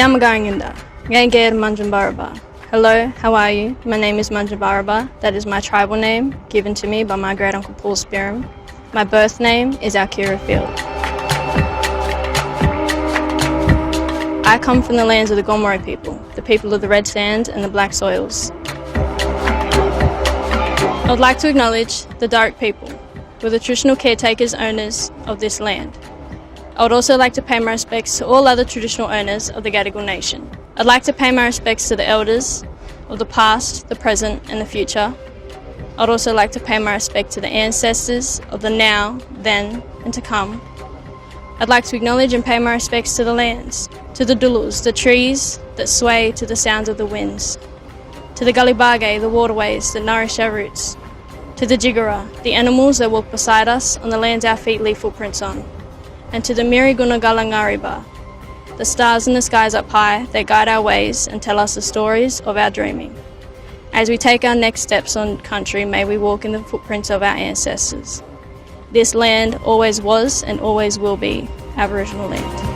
Yamagarinda, Ganger Manjambaraba. Hello, how are you? My name is Manjambaraba. That is my tribal name, given to me by my great uncle Paul Spearham. My birth name is Alkira Field. I come from the lands of the Gomeroi people, the people of the red sand and the black soils. I would like to acknowledge the Darug people, who are the traditional caretakers, owners of this land. I would also like to pay my respects to all other traditional owners of the Gadigal Nation. I'd like to pay my respects to the elders of the past, the present and the future. I'd also like to pay my respect to the ancestors of the now, then and to come. I'd like to acknowledge and pay my respects to the lands, to the dulus, the trees that sway to the sounds of the winds, to the gully-bargay, the waterways that nourish our roots, to the jigara, the animals that walk beside us on the lands our feet leave footprints on, and to the Mirigunagalangarriba, the stars in the skies up high that guide our ways and tell us the stories of our dreaming. As we take our next steps on country, may we walk in the footprints of our ancestors. This land always was and always will be Aboriginal land.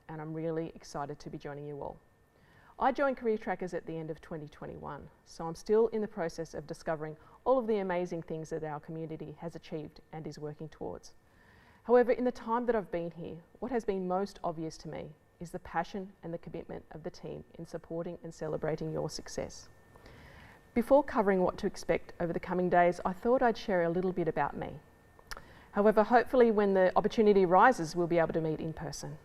And I'm really excited to be joining you all. I joined CareerTrackers at the end of 2021, so I'm still in the process of discovering all of the amazing things that our community has achieved and is working towards. However, in the time that I've been here, what has been most obvious to me is the passion and the commitment of the team in supporting and celebrating your success. Before covering what to expect over the coming days, I thought I'd share a little bit about me. However, hopefully when the opportunity arises, we'll be able to meet in person.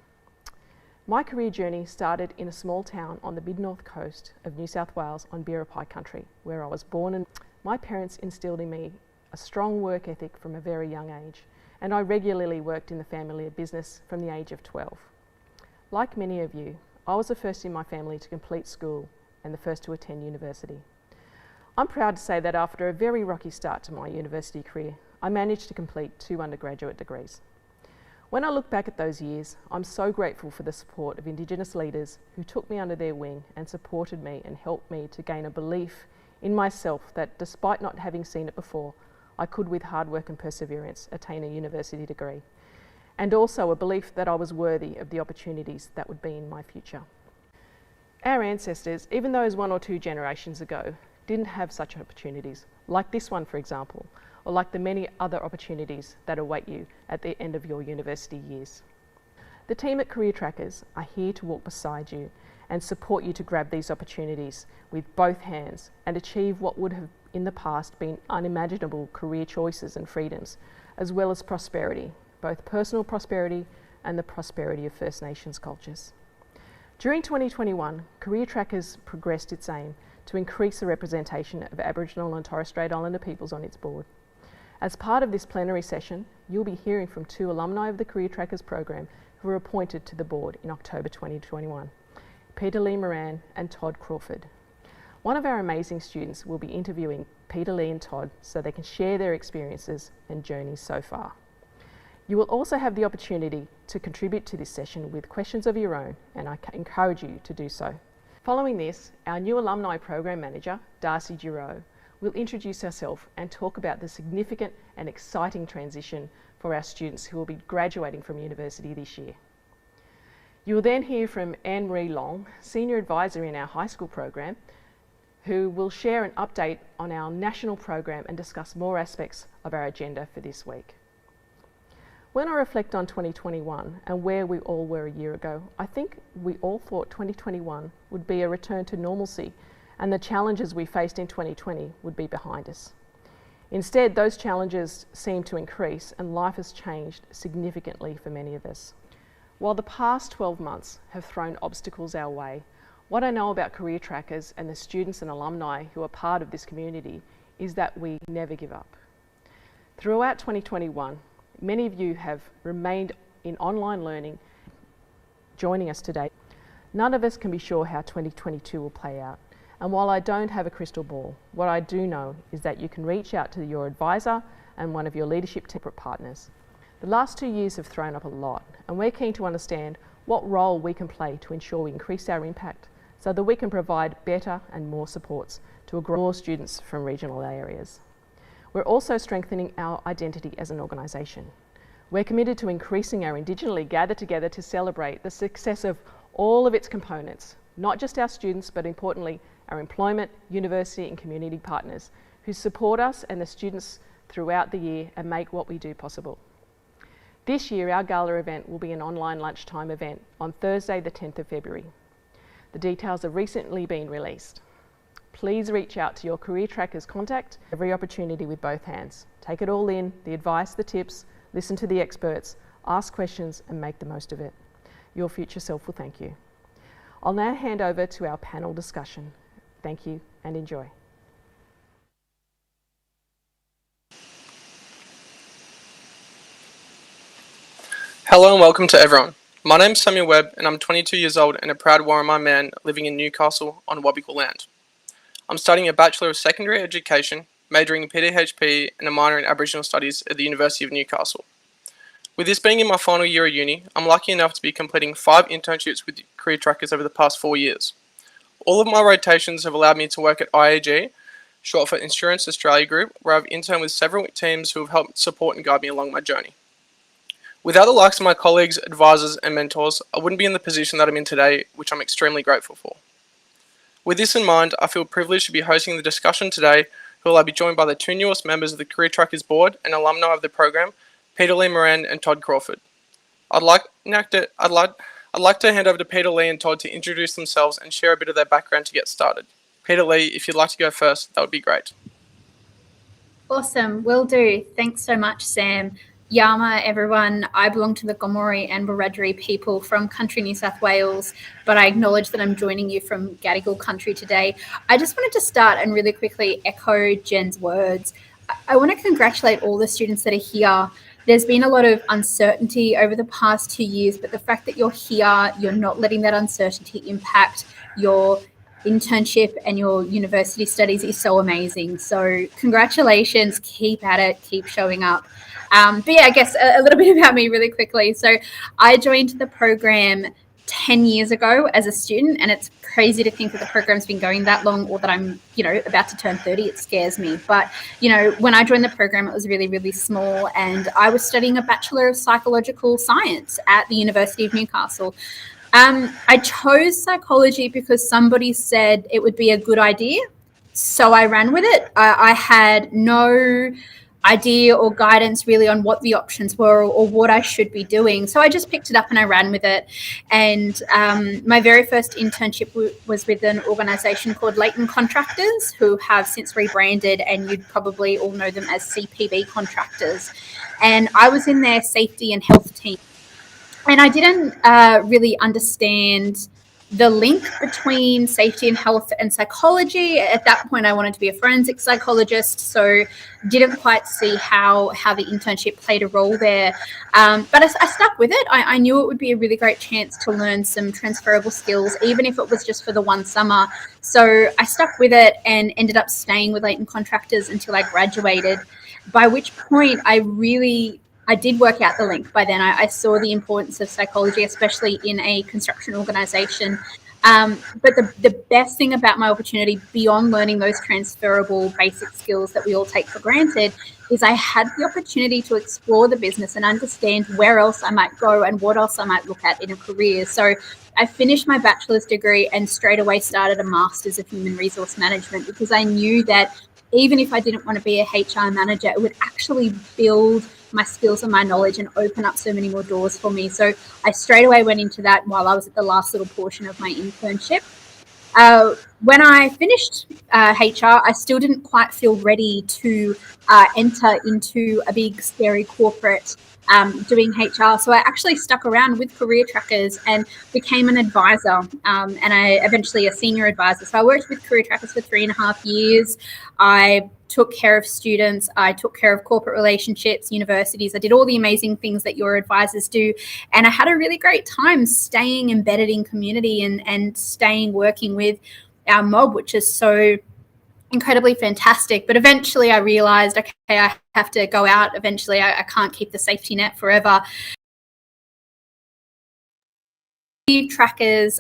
My career journey started in a small town on the mid-north coast of New South Wales on Biripi country, where I was born, and my parents instilled in me a strong work ethic from a very young age, and I regularly worked in the family business from the age of 12. Like many of you, I was the first in my family to complete school and the first to attend university. I'm proud to say that after a very rocky start to my university career, I managed to complete 2 undergraduate degrees. When I look back at those years, I'm so grateful for the support of Indigenous leaders who took me under their wing and supported me and helped me to gain a belief in myself that despite not having seen it before, I could with hard work and perseverance attain a university degree, and also a belief that I was worthy of the opportunities that would be in my future. Our ancestors, even those 1 or 2 generations ago, didn't have such opportunities, like this one for example, or like the many other opportunities that await you at the end of your university years. The team at CareerTrackers are here to walk beside you and support you to grab these opportunities with both hands and achieve what would have in the past been unimaginable career choices and freedoms, as well as prosperity, both personal prosperity and the prosperity of First Nations cultures. During 2021, CareerTrackers progressed its aim to increase the representation of Aboriginal and Torres Strait Islander peoples on its board. As part of this plenary session, you'll be hearing from two alumni of the CareerTrackers program who were appointed to the board in October 2021, Peta-Lee Moran and Todd Crawford. One of our amazing students will be interviewing Peta-Lee and Todd so they can share their experiences and journeys so far. You will also have the opportunity to contribute to this session with questions of your own, and I encourage you to do so. Following this, our new Alumni Program Manager, Darcy Giroux, will introduce herself and talk about the significant and exciting transition for our students who will be graduating from university this year. You will then hear from Anne-Marie Long, Senior Advisor in our high school program, who will share an update on our national program and discuss more aspects of our agenda for this week. When I reflect on 2021 and where we all were a year ago, I think we all thought 2021 would be a return to normalcy and the challenges we faced in 2020 would be behind us. Instead, those challenges seem to increase and life has changed significantly for many of us. While the past 12 months have thrown obstacles our way, what I know about CareerTrackers and the students and alumni who are part of this community is that we never give up. Throughout 2021, many of you have remained in online learning, joining us today. None of us can be sure how 2022 will play out. And while I don't have a crystal ball, what I do know is that you can reach out to your advisor and one of your leadership partners. The last 2 years have thrown up a lot, and we're keen to understand what role we can play to ensure we increase our impact so that we can provide better and more supports to more students from regional areas. We're also strengthening our identity as an organisation. We're committed to increasing our indigenously gathered together to celebrate the success of all of its components, not just our students, but importantly, our employment, university and community partners who support us and the students throughout the year and make what we do possible. This year, our gala event will be an online lunchtime event on Thursday, the 10th of February. The details have recently been released. Please reach out to your CareerTrackers contact every opportunity with both hands. Take it all in, the advice, the tips, listen to the experts, ask questions and make the most of it. Your future self will thank you. I'll now hand over to our panel discussion. Thank you and enjoy. Hello and welcome to everyone. My name is Samuel Webb and I'm 22 years old and a proud Warramai man living in Newcastle on Wabbigal land. I'm studying a Bachelor of Secondary Education, majoring in PDHP and a minor in Aboriginal Studies at the University of Newcastle. With this being in my final year of uni, I'm lucky enough to be completing 5 internships with CareerTrackers over the past 4 years. All of my rotations have allowed me to work at IAG, short for Insurance Australia Group, where I've interned with several teams who have helped support and guide me along my journey. Without the likes of my colleagues, advisors and mentors, I wouldn't be in the position that I'm in today, which I'm extremely grateful for. With this in mind, I feel privileged to be hosting the discussion today, who will be joined by the 2 newest members of the CareerTrackers board and alumni of the program, Peta-Lee Moran and Todd Crawford. I'd like to hand over to Peta-Lee and Todd to introduce themselves and share a bit of their background to get started. Peta-Lee, if you'd like to go first, that would be great. Awesome, will do. Thanks so much, Sam. Yama, everyone. I belong to the Gomeroi and Wiradjuri people from country New South Wales, but I acknowledge that I'm joining you from Gadigal country today. I just wanted to start and really quickly echo Jen's words. I want to congratulate all the students that are here. There's been a lot of uncertainty over the past 2 years, but the fact that you're here, you're not letting that uncertainty impact your internship and your university studies is so amazing. So congratulations, keep at it, keep showing up. But yeah, I guess a little bit about me really quickly. So I joined the program 10 years ago as a student, and it's crazy to think that the program's been going that long, or that I'm, about to turn 30. It scares me. But, when I joined the program, it was really, really small, and I was studying a Bachelor of Psychological Science at the University of Newcastle. I chose psychology because somebody said it would be a good idea, so I ran with it. I had no idea or guidance really on what the options were or what I should be doing. So I just picked it up and I ran with it. And my very first internship was with an organisation called Leighton Contractors, who have since rebranded, and you'd probably all know them as CPB Contractors. And I was in their safety and health team. And I didn't really understand the link between safety and health and psychology. At that point, I wanted to be a forensic psychologist, so didn't quite see how the internship played a role there. But I stuck with it. I knew it would be a really great chance to learn some transferable skills, even if it was just for the one summer. So I stuck with it and ended up staying with Leighton Contractors until I graduated, by which point I did work out the link by then. I saw the importance of psychology, especially in a construction organisation. But the best thing about my opportunity, beyond learning those transferable basic skills that we all take for granted, is I had the opportunity to explore the business and understand where else I might go and what else I might look at in a career. So I finished my bachelor's degree and straight away started a master's of human resource management, because I knew that even if I didn't want to be a HR manager, it would actually build my skills and my knowledge and open up so many more doors for me. So I straight away went into that while I was at the last little portion of my internship. When I finished HR, I still didn't quite feel ready to enter into a big, scary corporate doing HR. So I actually stuck around with CareerTrackers and became an advisor, and I eventually a senior advisor. So I worked with CareerTrackers for 3.5 years. I took care of students. I took care of corporate relationships, universities. I did all the amazing things that your advisors do. And I had a really great time staying embedded in community and staying working with our mob, which is so incredibly fantastic. But eventually I realized, okay, I have to go out. Eventually I can't keep the safety net forever. Trackers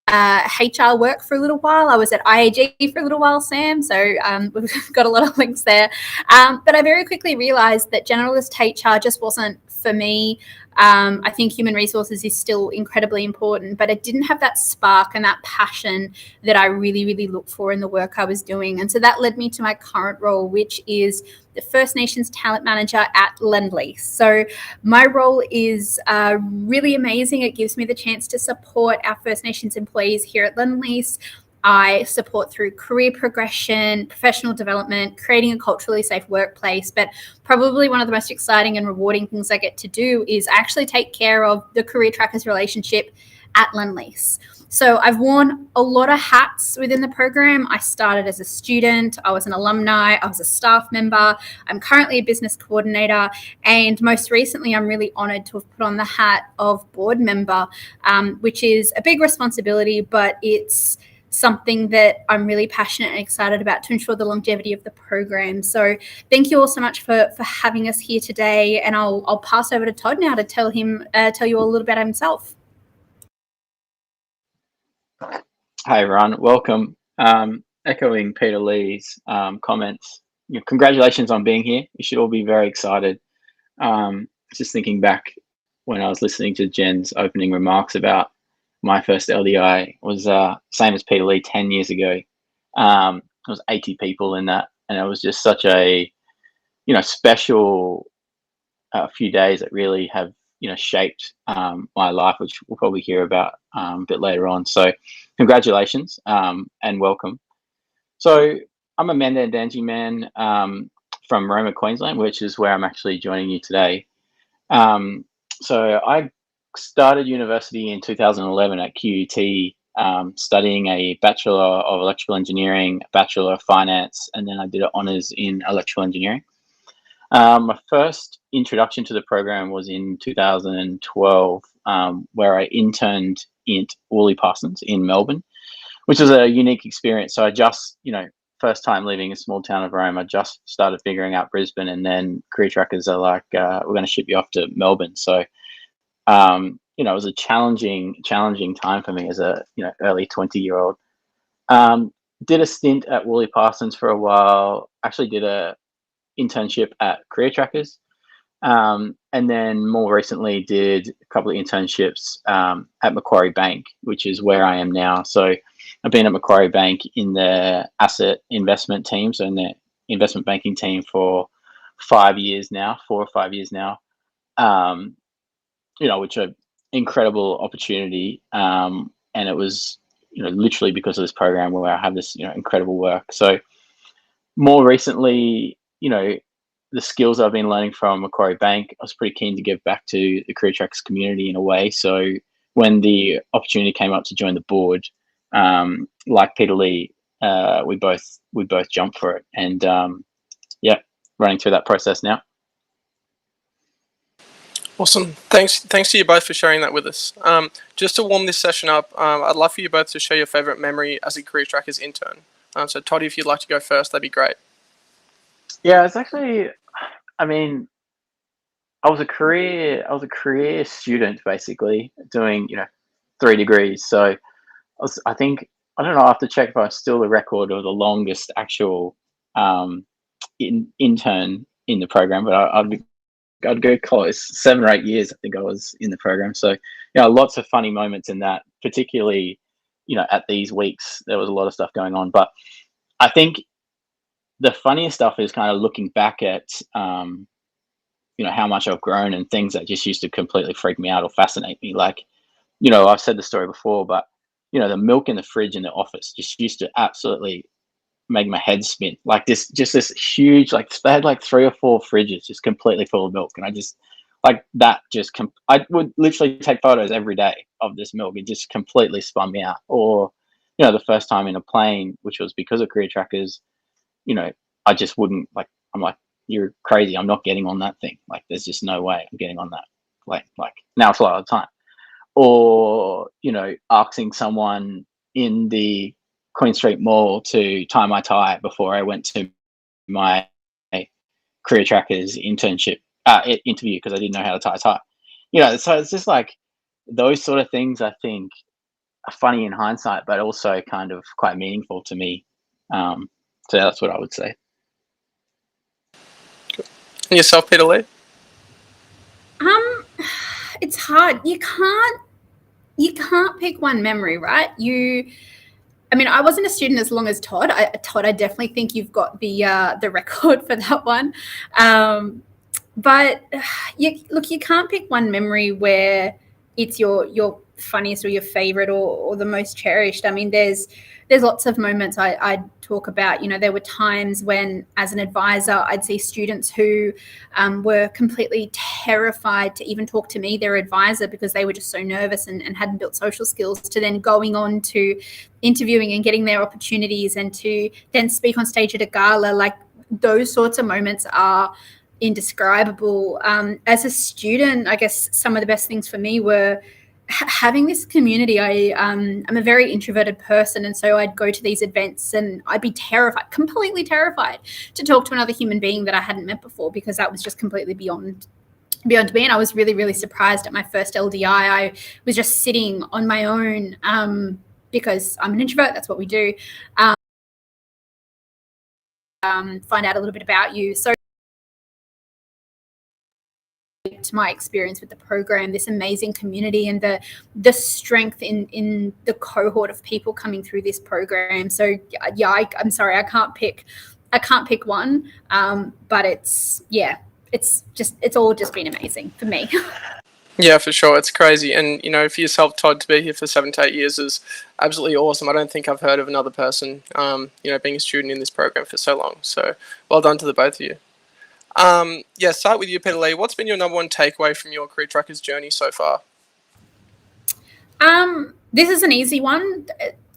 HR work for a little while. I was at IAG for a little while, Sam, so we've got a lot of links there. But I very quickly realised that generalist HR just wasn't for me. I think human resources is still incredibly important, but it didn't have that spark and that passion that I really, really looked for in the work I was doing. And so that led me to my current role, which is the First Nations Talent Manager at Lend-Lease. So my role is really amazing. It gives me the chance to support our First Nations employees here at Lend-Lease. I support through career progression, professional development, creating a culturally safe workplace. But probably one of the most exciting and rewarding things I get to do is actually take care of the CareerTrackers relationship at Lend-Lease. So I've worn a lot of hats within the program. I started as a student, I was an alumni, I was a staff member, I'm currently a business coordinator, and most recently I'm really honoured to have put on the hat of board member, which is a big responsibility, but it's something that I'm really passionate and excited about to ensure the longevity of the program. So thank you all so much for having us here today, and I'll pass over to Todd now to tell you all a little bit about himself. Hi everyone, welcome. Echoing Peta-Lee's comments, congratulations on being here. You should all be very excited. Just thinking back when I was listening to Jen's opening remarks about my first LDI was same as Peta-Lee 10 years ago. It was 80 people in that, and it was just such a special few days that really have shaped my life, which we'll probably hear about a bit later on. So congratulations and welcome. So I'm a Mandandangi man from Roma, Queensland, which is where I'm actually joining you today. So I started university in 2011 at QUT, studying a Bachelor of Electrical Engineering, a Bachelor of Finance, and then I did an honours in Electrical Engineering. My first introduction to the program was in 2012, where I interned at Woolly Parsons in Melbourne, which was a unique experience. So I just, first time leaving a small town of Rome, I just started figuring out Brisbane, and then CareerTrackers are like, we're going to ship you off to Melbourne. So, it was a challenging time for me as a, early 20-year-old. Did a stint at Woolly Parsons for a while, actually did a internship at CareerTrackers, and then more recently did a couple of internships at Macquarie Bank, which is where I am now. So I've been at Macquarie Bank in the asset investment team, so in the investment banking team for 4 or 5 years now, which are incredible opportunity. And it was, literally because of this program where I have this, incredible work. So more recently, the skills I've been learning from Macquarie Bank, I was pretty keen to give back to the Career Trackers community in a way. So when the opportunity came up to join the board, like Peta-Lee, we both jumped for it, and running through that process now. Awesome. Thanks to you both for sharing that with us. Just to warm this session up, I'd love for you both to share your favorite memory as a Career Trackers intern. So Todd, if you'd like to go first, that'd be great. Yeah, it's actually, I mean, I was a career student basically, doing 3 degrees. So I think, I don't know, I have to check if I still the record of the longest actual intern in the program, but I'd go close. 7 or 8 years, I think I was in the program. So, lots of funny moments in that, particularly, at these weeks, there was a lot of stuff going on. But I think the funniest stuff is kind of looking back at, how much I've grown and things that just used to completely freak me out or fascinate me. Like, I've said the story before, but, the milk in the fridge in the office just used to absolutely make my head spin. Like this huge, like they had like 3 or 4 fridges just completely full of milk. And I just I would literally take photos every day of this milk. It just completely spun me out. Or, the first time in a plane, which was because of Career Trackers, I just wouldn't, like, I'm like, you're crazy. I'm not getting on that thing. Like, there's just no way I'm getting on that. Like now it's a lot of time. Or, asking someone in the Queen Street Mall to tie my tie before I went to my Career Trackers internship interview because I didn't know how to tie a tie. So it's just like those sort of things I think are funny in hindsight, but also kind of quite meaningful to me. So that's what I would say. And yourself, Peta-Lee? It's hard. You can't pick one memory, right? I wasn't a student as long as Todd. Todd, I definitely think you've got the record for that one. But you can't pick one memory where it's your funniest or your favorite or the most cherished. I mean, there's lots of moments I talk about. There were times when, as an advisor, I'd see students who were completely terrified to even talk to me, their advisor, because they were just so nervous and hadn't built social skills, to then going on to interviewing and getting their opportunities and to then speak on stage at a gala. Like, those sorts of moments are indescribable. As a student, I guess some of the best things for me were having this community. I'm a very introverted person, and so I'd go to these events and I'd be terrified, completely terrified, to talk to another human being that I hadn't met before, because that was just completely beyond me. And I was really, really surprised at my first LDI. I was just sitting on my own because I'm an introvert. That's what we do. Find out a little bit about you. So my experience with the program, this amazing community, and the strength in the cohort of people coming through this program. So I'm sorry, I can't pick one, but it's all just been amazing for me. Yeah, for sure. It's crazy. And, for yourself, Todd, to be here for 7 to 8 years is absolutely awesome. I don't think I've heard of another person, being a student in this program for so long. So well done to the both of you. Start with you, Peta-Lee. What's been your number one takeaway from your Career Trackers journey so far? This is an easy one,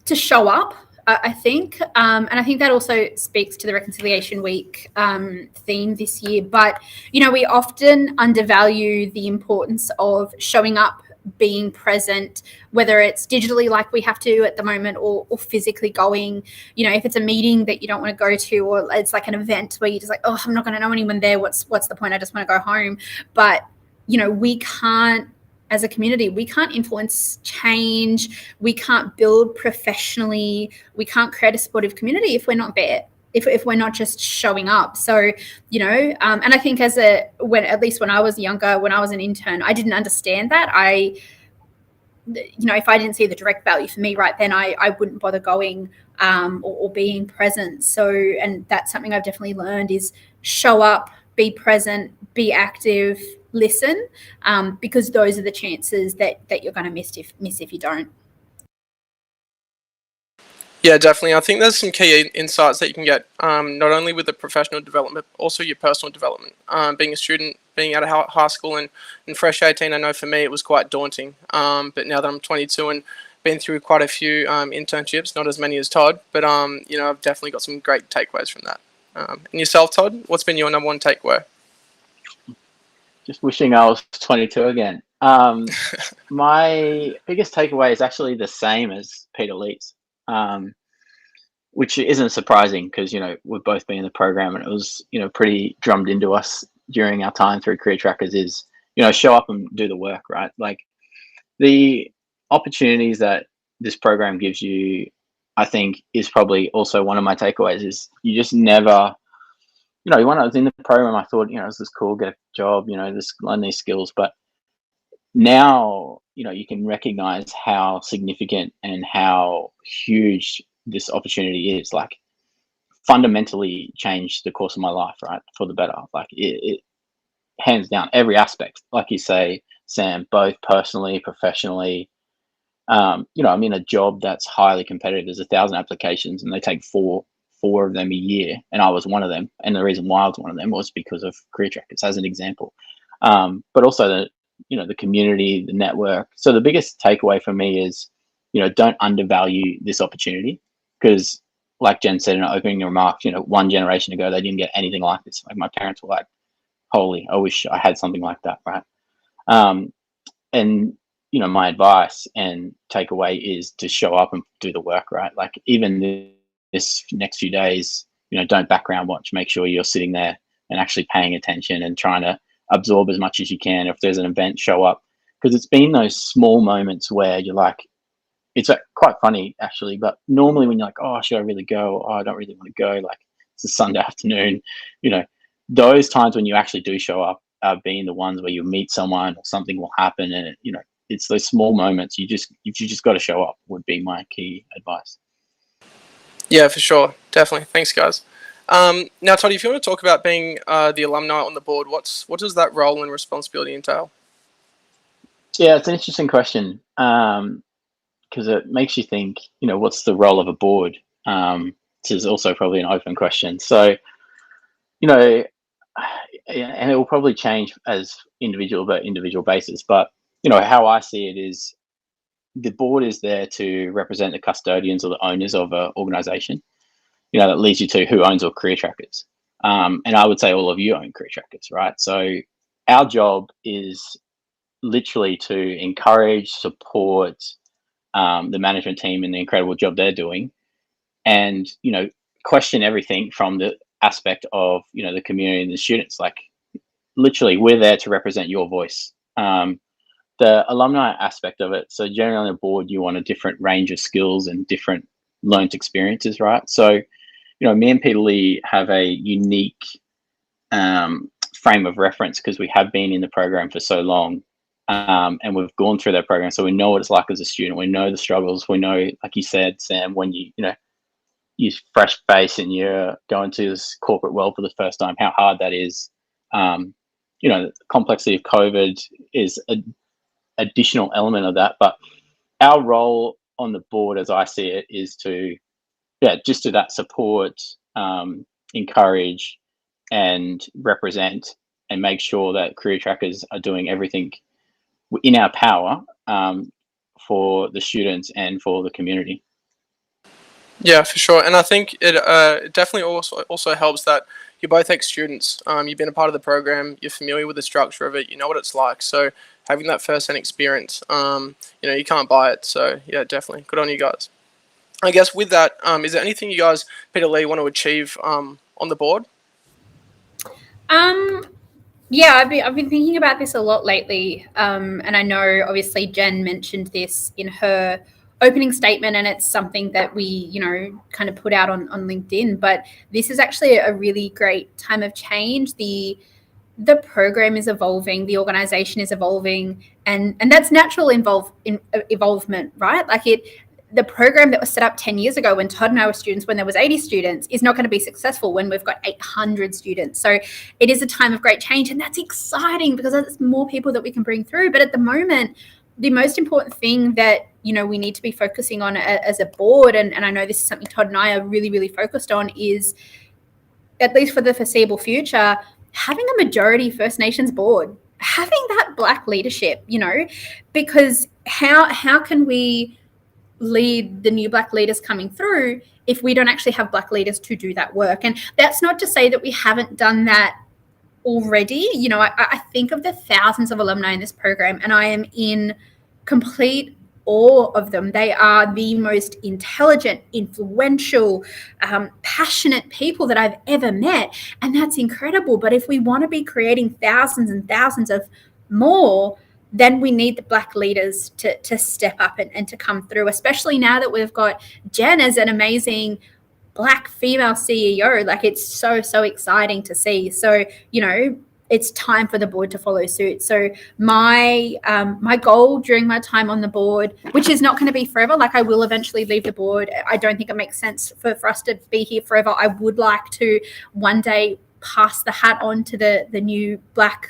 to show up, I think. And I think that also speaks to the Reconciliation Week theme this year. But, we often undervalue the importance of showing up, being present, whether it's digitally like we have to at the moment, or physically going. If it's a meeting that you don't want to go to, or it's like an event where you're just like, oh, I'm not going to know anyone there, what's the point? I just want to go home. But we can't, as a community, we can't influence change, we can't build professionally, we can't create a supportive community if we're not there, if we're not just showing up. So, and I think at least when I was younger, when I was an intern, I didn't understand that. If I didn't see the direct value for me right then, I wouldn't bother going or being present. So, and that's something I've definitely learned, is show up, be present, be active, listen, because those are the chances that you're going to miss if you don't. Yeah, definitely. I think there's some key insights that you can get, not only with the professional development, but also your personal development. Being a student, being out of high school and fresh 18, I know for me it was quite daunting. But now that I'm 22 and been through quite a few internships, not as many as Todd, but I've definitely got some great takeaways from that. And yourself, Todd, what's been your number one takeaway? Just wishing I was 22 again. My biggest takeaway is actually the same as Peta-Lee's, which isn't surprising because, we've both been in the program and it was, pretty drummed into us during our time through Career Trackers is, show up and do the work, right? Like the opportunities that this program gives you, I think is probably also one of my takeaways is you just never, when I was in the program, I thought, this is cool, get a job, just learn these skills. But now, you can recognize how significant and how huge this opportunity is. Like, fundamentally changed the course of my life, right, for the better. Like, it hands down, every aspect, like you say, Sam, both personally, professionally. I'm in a job that's highly competitive. There's 1,000 applications, and they take four of them a year, and I was one of them. And the reason why I was one of them was because of Career Trackers, as an example. But also the community, the network. So the biggest takeaway for me is, don't undervalue this opportunity, because, like Jen said in her opening remarks, one generation ago they didn't get anything like this. Like, my parents were like, "Holy, I wish I had something like that," right? And my advice and takeaway is to show up and do the work, right? Like, even this next few days, don't background watch. Make sure you're sitting there and actually paying attention and trying to absorb as much as you can. If there's an event, show up, because it's been those small moments where you're like, it's quite funny actually, but normally when you're like, oh, should I really go? Oh, I don't really want to go. Like, it's a Sunday afternoon, those times when you actually do show up are being the ones where you meet someone or something will happen. And, it's those small moments. You just got to show up would be my key advice. Yeah, for sure. Definitely. Thanks, guys. Now, Todd, if you want to talk about being the alumni on the board, what does that role and responsibility entail? Yeah, it's an interesting question, because it makes you think, what's the role of a board? This is also probably an open question. So, and it will probably change as individual basis. But, how I see it is the board is there to represent the custodians or the owners of an organization. That leads you to who owns all Career Trackers. And I would say all of you own Career Trackers, right? So our job is literally to encourage, support the management team in the incredible job they're doing, and question everything from the aspect of the community and the students. Like, literally, we're there to represent your voice. The alumni aspect of it. So generally on a board, you want a different range of skills and different learned experiences, right? So, me and Peta-Lee have a unique frame of reference because we have been in the program for so long, and we've gone through that program. So we know what it's like as a student. We know the struggles. We know, like you said, Sam, when you're fresh face and you're going to this corporate world for the first time, how hard that is. The complexity of COVID is an additional element of that. But our role on the board, as I see it, is to, just do that, support, encourage, and represent, and make sure that Career Trackers are doing everything in our power for the students and for the community. Yeah, for sure. And I think it definitely also helps that you're both ex-students. You've been a part of the program. You're familiar with the structure of it. You know what it's like. So having that first-hand experience, you can't buy it. So yeah, definitely. Good on you guys. I guess with that, is there anything you guys, Peta-Lee, want to achieve on the board? Yeah, I've been thinking about this a lot lately, and I know obviously Jen mentioned this in her opening statement, and it's something that we kind of put out on LinkedIn. But this is actually a really great time of change. The program is evolving, the organization is evolving, and that's natural involvement, right? Like the program that was set up 10 years ago when Todd and I were students, when there was 80 students, is not going to be successful when we've got 800 students. So it is a time of great change, and that's exciting because there's more people that we can bring through. But at the moment, the most important thing that we need to be focusing on as a board, and I know this is something Todd and I are really, really focused on, is, at least for the foreseeable future, having a majority First Nations board, having that Black leadership, because how can we lead the new Black leaders coming through if we don't actually have Black leaders to do that work? And that's not to say that we haven't done that already. I think of the thousands of alumni in this program, and I am in complete awe of them. They are the most intelligent, influential, passionate people that I've ever met, and that's incredible. But if we want to be creating thousands and thousands of more, then we need the Black leaders to step up and to come through, especially now that we've got Jen as an amazing Black female CEO. Like, it's so exciting to see. So, it's time for the board to follow suit. So my goal during my time on the board, which is not going to be forever, like I will eventually leave the board. I don't think it makes sense for us to be here forever. I would like to one day pass the hat on to the new Black,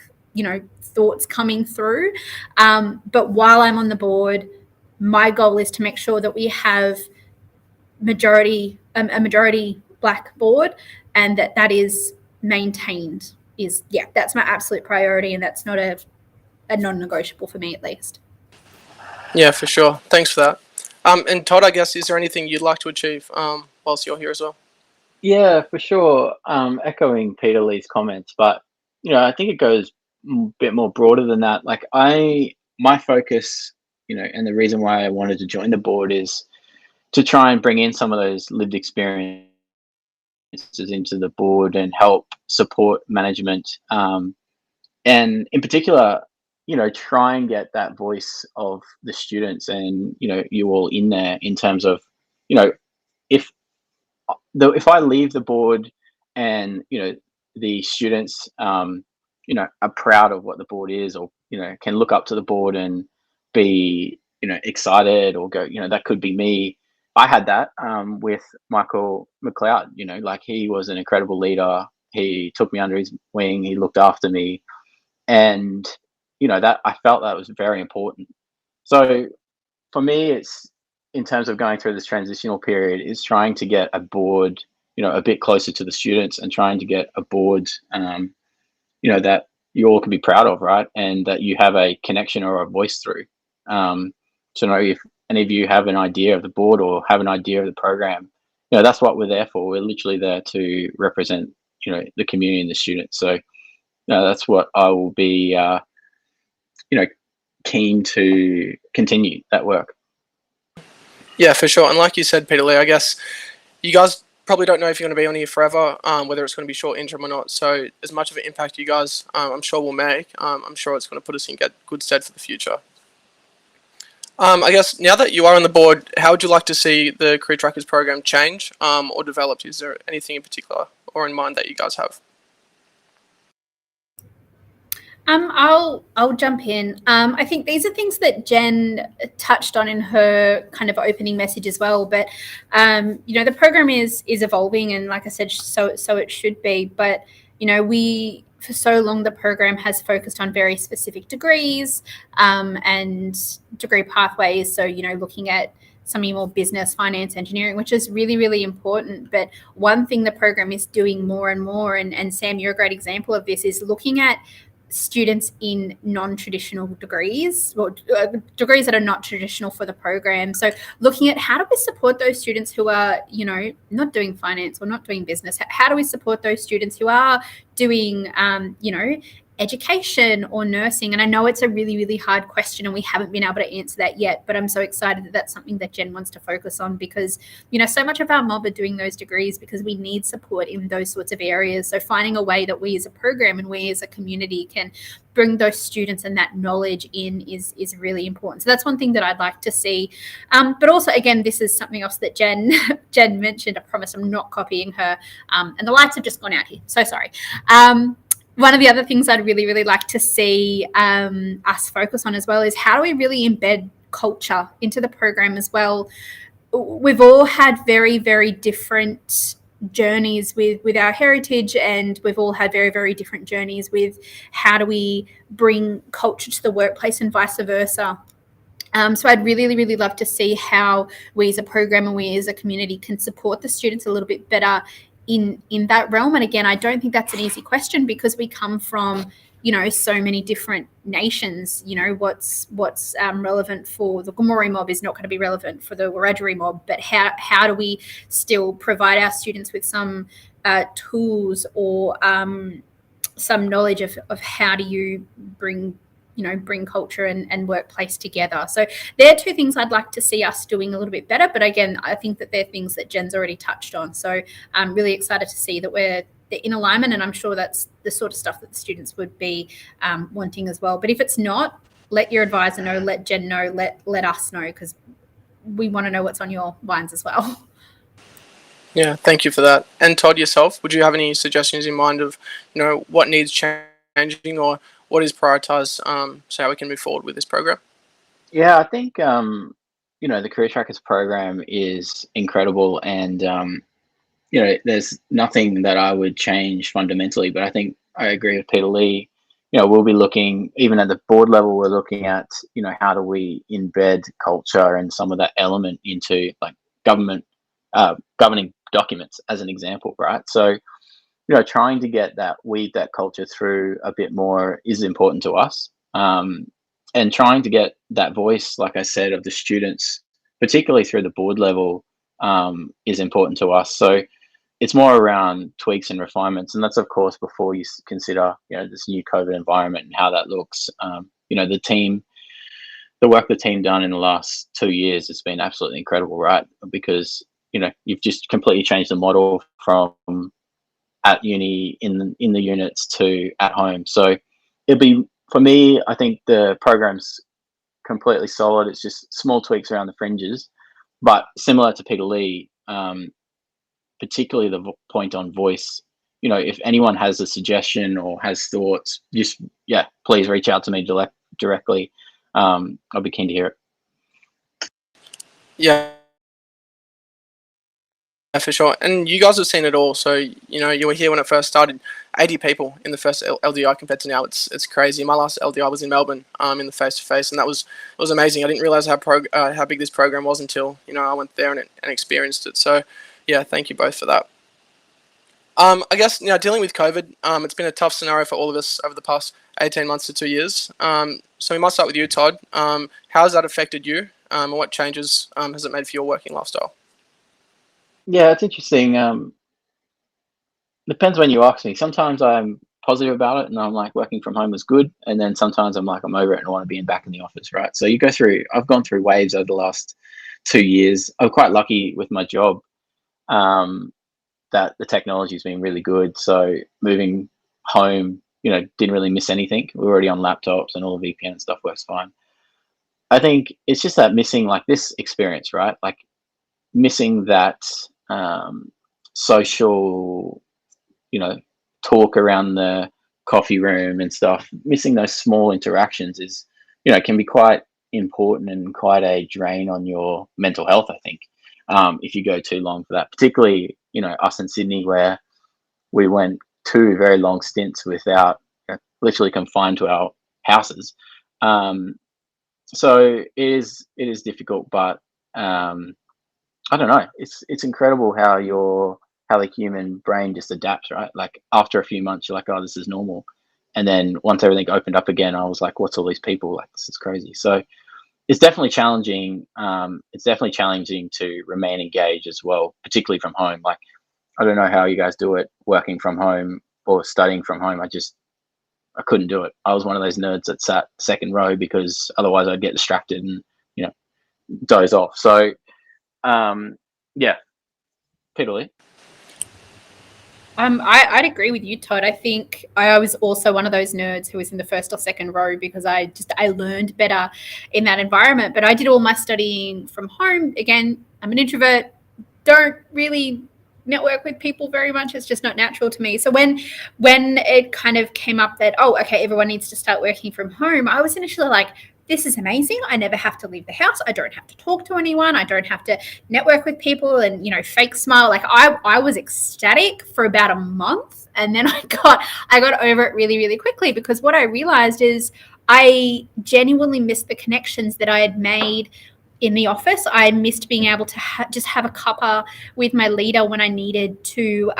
thoughts coming through. But while I'm on the board, my goal is to make sure that we have a majority Black board, and that is maintained. That's my absolute priority, and that's not a non-negotiable for me, at least. Yeah, for sure. Thanks for that. And Todd, I guess, is there anything you'd like to achieve whilst you're here as well? Yeah, for sure. Echoing Peta-Lee's comments, but I think it goes a bit more broader than that. Like, my focus, and the reason why I wanted to join the board is to try and bring in some of those lived experiences into the board and help support management, and in particular, try and get that voice of the students and you all in there, in terms of if I leave the board and the students are proud of what the board is, or can look up to the board and be excited, or go, that could be me. I had that with Michael McLeod. Like, he was an incredible leader. He took me under his wing. He looked after me, and that I felt that was very important. So for me, it's, in terms of going through this transitional period, is trying to get a board a bit closer to the students, and trying to get a board that you all can be proud of, right? And that you have a connection or a voice through. To know if any of you have an idea of the board or have an idea of the program, that's what we're there for. We're literally there to represent, the community and the students. So that's what I will be, keen to continue that work. Yeah, for sure. And like you said, Peta-Lee, I guess you guys probably don't know if you're going to be on here forever, whether it's going to be short interim or not. So as much of an impact you guys, I'm sure will make, I'm sure it's going to put us in good stead for the future. I guess now that you are on the board, how would you like to see the Career Trackers program change or developed? Is there anything in particular or in mind that you guys have? I'll jump in. I think these are things that Jen touched on in her kind of opening message as well. But the program is evolving, and like I said, so it should be. But we, for so long, the program has focused on very specific degrees and degree pathways. So looking at some more business, finance, engineering, which is really, really important. But one thing the program is doing more and more, and Sam, you're a great example of this, is looking at students in non-traditional degrees, or degrees that are not traditional for the program. So looking at how do we support those students who are, not doing finance or not doing business? How do we support those students who are doing, education or nursing? And I know it's a really, really hard question, and we haven't been able to answer that yet, but I'm so excited that that's something that Jen wants to focus on, because so much of our mob are doing those degrees because we need support in those sorts of areas. So finding a way that we as a program and we as a community can bring those students and that knowledge in is really important. So that's one thing that I'd like to see. But also, again, this is something else that Jen mentioned. I promise I'm not copying her. And the lights have just gone out here, so sorry. One of the other things I'd really, really like to see us focus on as well is how do we really embed culture into the program as well. We've all had very, very different journeys with our heritage, and we've all had very, very different journeys with how do we bring culture to the workplace and vice versa. So I'd really, really love to see how we as a program and we as a community can support the students a little bit better in that realm. And again, I don't think that's an easy question because we come from, so many different nations. What's relevant for the Gomeroi mob is not going to be relevant for the Wiradjuri mob. But how do we still provide our students with some tools or some knowledge of how do you bring culture and workplace together. So they're two things I'd like to see us doing a little bit better. But again, I think that they're things that Jen's already touched on. So I'm really excited to see that we're in alignment, and I'm sure that's the sort of stuff that the students would be wanting as well. But if it's not, let your advisor know, let Jen know, let us know, because we want to know what's on your minds as well. Yeah, thank you for that. And Todd, yourself, would you have any suggestions in mind of, what needs changing or what is prioritized so how we can move forward with this program? Yeah, I think the Career Trackers program is incredible, and there's nothing that I would change fundamentally. But I think I agree with Peta-Lee. We'll be looking, even at the board level, we're looking at how do we embed culture and some of that element into like government governing documents, as an example, right? So trying to get weed that culture through a bit more is important to us. And trying to get that voice, like I said, of the students, particularly through the board level, is important to us. So it's more around tweaks and refinements. And that's, of course, before you consider, this new COVID environment and how that looks. The work the team done in the last 2 years has been absolutely incredible, right? Because, you've just completely changed the model from at uni in the units to at home. So it'll be, for me, I think the program's completely solid. It's just small tweaks around the fringes, but similar to Peta-Lee, particularly the point on voice. If anyone has a suggestion or has thoughts, just please reach out to me directly. I'll be keen to hear it. Yeah, for sure. And you guys have seen it all. So, you were here when it first started. 80 people in the first LDI compared to now. It's crazy. My last LDI was in Melbourne, in the face-to-face, and it was amazing. I didn't realize how big this program was until, I went there and experienced it. So, yeah, thank you both for that. I guess, dealing with COVID, it's been a tough scenario for all of us over the past 18 months to 2 years. So we might start with you, Todd. How has that affected you? And what changes has it made for your working lifestyle? Yeah, it's interesting. Depends when you ask me. Sometimes I'm positive about it and I'm like, working from home is good. And then sometimes I'm like, I'm over it and I want to be back in the office, right? So I've gone through waves over the last 2 years. I'm quite lucky with my job that the technology has been really good. So moving home, didn't really miss anything. We're already on laptops and all the VPN and stuff works fine. I think it's just that missing like this experience, right? Like missing that social, talk around the coffee room and stuff. Missing those small interactions is, can be quite important and quite a drain on your mental health, I think, if you go too long for that. Particularly, us in Sydney, where we went 2 very long stints without, literally confined to our houses. So it is difficult, but I don't know. It's incredible how the human brain just adapts, right? Like after a few months, you're like, oh, this is normal. And then once everything opened up again, I was like, what's all these people? Like, this is crazy. So it's definitely challenging. It's definitely challenging to remain engaged as well, particularly from home. Like, I don't know how you guys do it working from home or studying from home. I couldn't do it. I was one of those nerds that sat second row because otherwise I'd get distracted and, doze off. So, yeah, Peta-Lee. I'd agree with you, Todd. I think I was also one of those nerds who was in the first or second row because I learned better in that environment. But I did all my studying from home. Again, I'm an introvert, don't really network with people very much. It's just not natural to me. So when it kind of came up that, oh, okay, everyone needs to start working from home, I was initially like, this is amazing. I never have to leave the house. I don't have to talk to anyone. I don't have to network with people and, fake smile. Like I was ecstatic for about a month. And then I got over it really, really quickly because what I realized is I genuinely missed the connections that I had made in the office. I missed being able to just have a cuppa with my leader when I needed to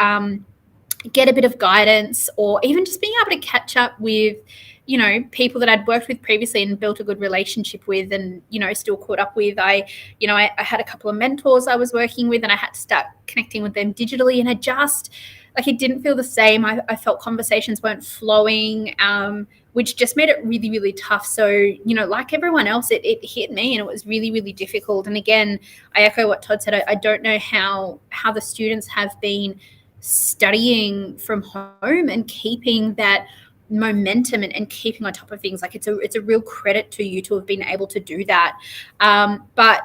get a bit of guidance, or even just being able to catch up with, you know, people that I'd worked with previously and built a good relationship with, and, you know, still caught up with. I had a couple of mentors I was working with, and I had to start connecting with them digitally, and it didn't feel the same. I felt conversations weren't flowing, which just made it really, really tough. So, you know, like everyone else, it hit me, and it was really, really difficult. And again, I echo what Todd said. I don't know how the students have been studying from home and keeping that momentum and keeping on top of things. Like, it's a real credit to you to have been able to do that. But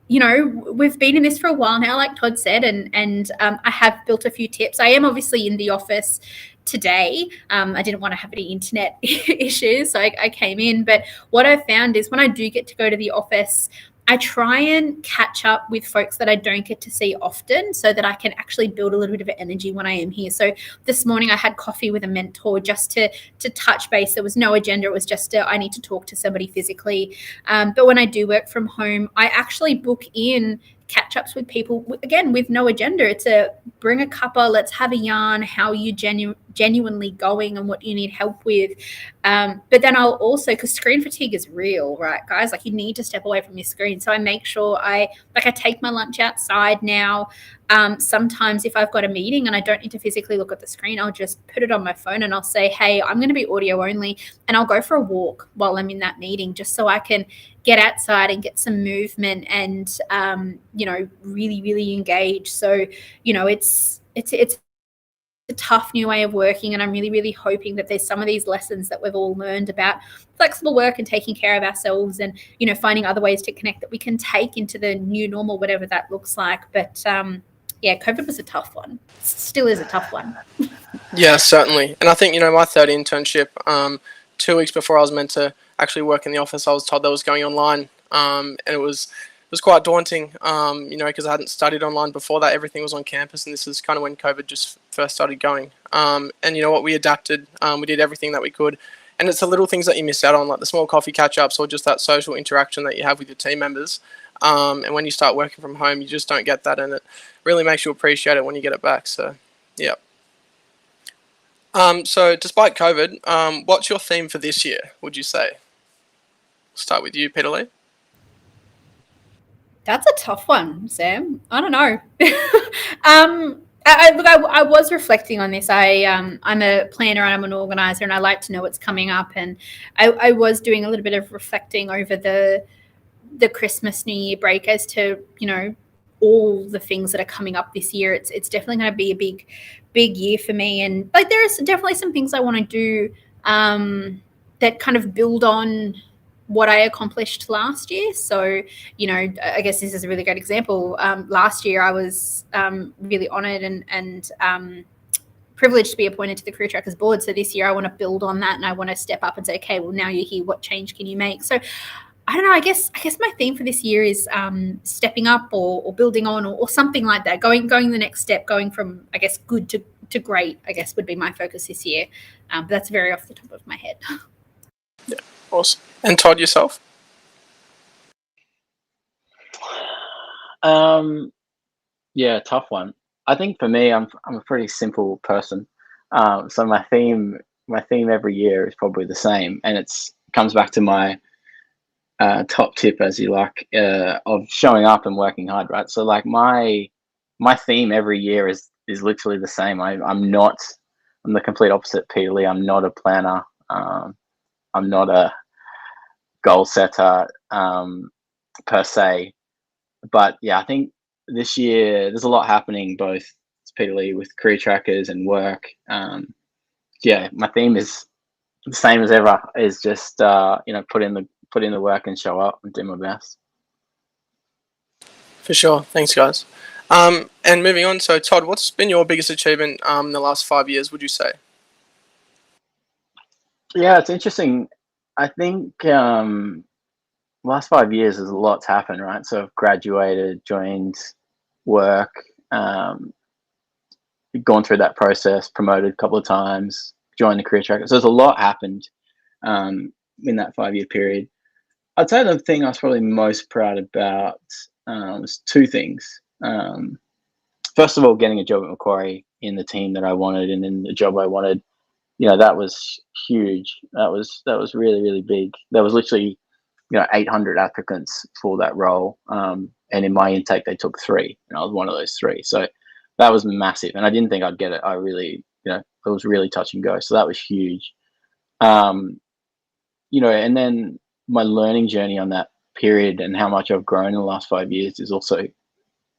you know, we've been in this for a while now, like Todd said, and I have built a few tips. I am obviously in the office today. I didn't want to have any internet issues, so I came in. But what I've found is when I do get to go to the office, I try and catch up with folks that I don't get to see often, so that I can actually build a little bit of energy when I am here. So this morning I had coffee with a mentor just to touch base. There was no agenda. It was just I need to talk to somebody physically. But when I do work from home, I actually book in catch-ups with people, again, with no agenda. It's a bring a cuppa, let's have a yarn, how are you genuinely going and what you need help with. But then I'll also, because screen fatigue is real, right, guys? Like, you need to step away from your screen. So I make sure I take my lunch outside now. Sometimes if I've got a meeting and I don't need to physically look at the screen, I'll just put it on my phone and I'll say, hey, I'm going to be audio only, and I'll go for a walk while I'm in that meeting, just so I can get outside and get some movement and, you know, really, really engage. So, you know, it's a tough new way of working, and I'm really, really hoping that there's some of these lessons that we've all learned about flexible work and taking care of ourselves, and, you know, finding other ways to connect that we can take into the new normal, whatever that looks like. But yeah, COVID was a tough one. Still is a tough one. Yeah, certainly. And I think, you know, my third internship, 2 weeks before I was meant to actually work in the office, I was told that was going online, and it was quite daunting, you know, because I hadn't studied online before that. Everything was on campus, and this is kind of when COVID just first started going. And you know what, we adapted. We did everything that we could, and it's the little things that you miss out on, like the small coffee catch-ups or just that social interaction that you have with your team members. And when you start working from home, you just don't get that, and it really makes you appreciate it when you get it back. So, yeah. So despite COVID, what's your theme for this year, would you say? We'll start with you, Peta-Lee. That's a tough one, Sam. I don't know. I was reflecting on this. I'm a planner and I'm an organizer, and I like to know what's coming up. And I was doing a little bit of reflecting over the Christmas, New Year break as to, you know, all the things that are coming up this year. It's definitely going to be a big year for me. And like, there's definitely some things I want to do that kind of build on what I accomplished last year. So, you know, I guess this is a really great example. Last year I was really honoured and privileged to be appointed to the CareerTrackers board. So this year I want to build on that, and I want to step up and say, okay, well, now you're here, what change can you make? So I don't know, I guess my theme for this year is stepping up or building on or something like that, going the next step, going from, I guess, good to great, I guess, would be my focus this year. But that's very off the top of my head. Yeah, awesome. And Todd, yourself? Yeah, tough one. I think for me, I'm a pretty simple person. So my theme every year is probably the same, and it comes back to my top tip, as you like, of showing up and working hard, right? So like my theme every year is literally the same. I'm the complete opposite, Peta-Lee. I'm not a planner. I'm not a goal setter per se. But yeah, I think this year there's a lot happening, both Peta-Lee with CareerTrackers and work. Yeah, my theme is the same as ever. Is just you know, put in the work and show up and do my best. For sure. Thanks, guys. And moving on, so Todd, what's been your biggest achievement in the last 5 years, would you say? Yeah, it's interesting. I think last 5 years there's a lot's happened, right? So I've graduated, joined work, gone through that process, promoted a couple of times, joined the CareerTrackers. So there's a lot happened in that 5-year period. I'd say the thing I was probably most proud about was two things. First of all, getting a job at Macquarie in the team that I wanted and in the job I wanted. That was huge. That was really, really big. There was literally 800 applicants for that role, and in my intake they took 3, and I was one of those 3. So that was massive, and I didn't think I'd get it. I really, it was really touch and go. So that was huge. And then my learning journey on that period and how much I've grown in the last 5 years is also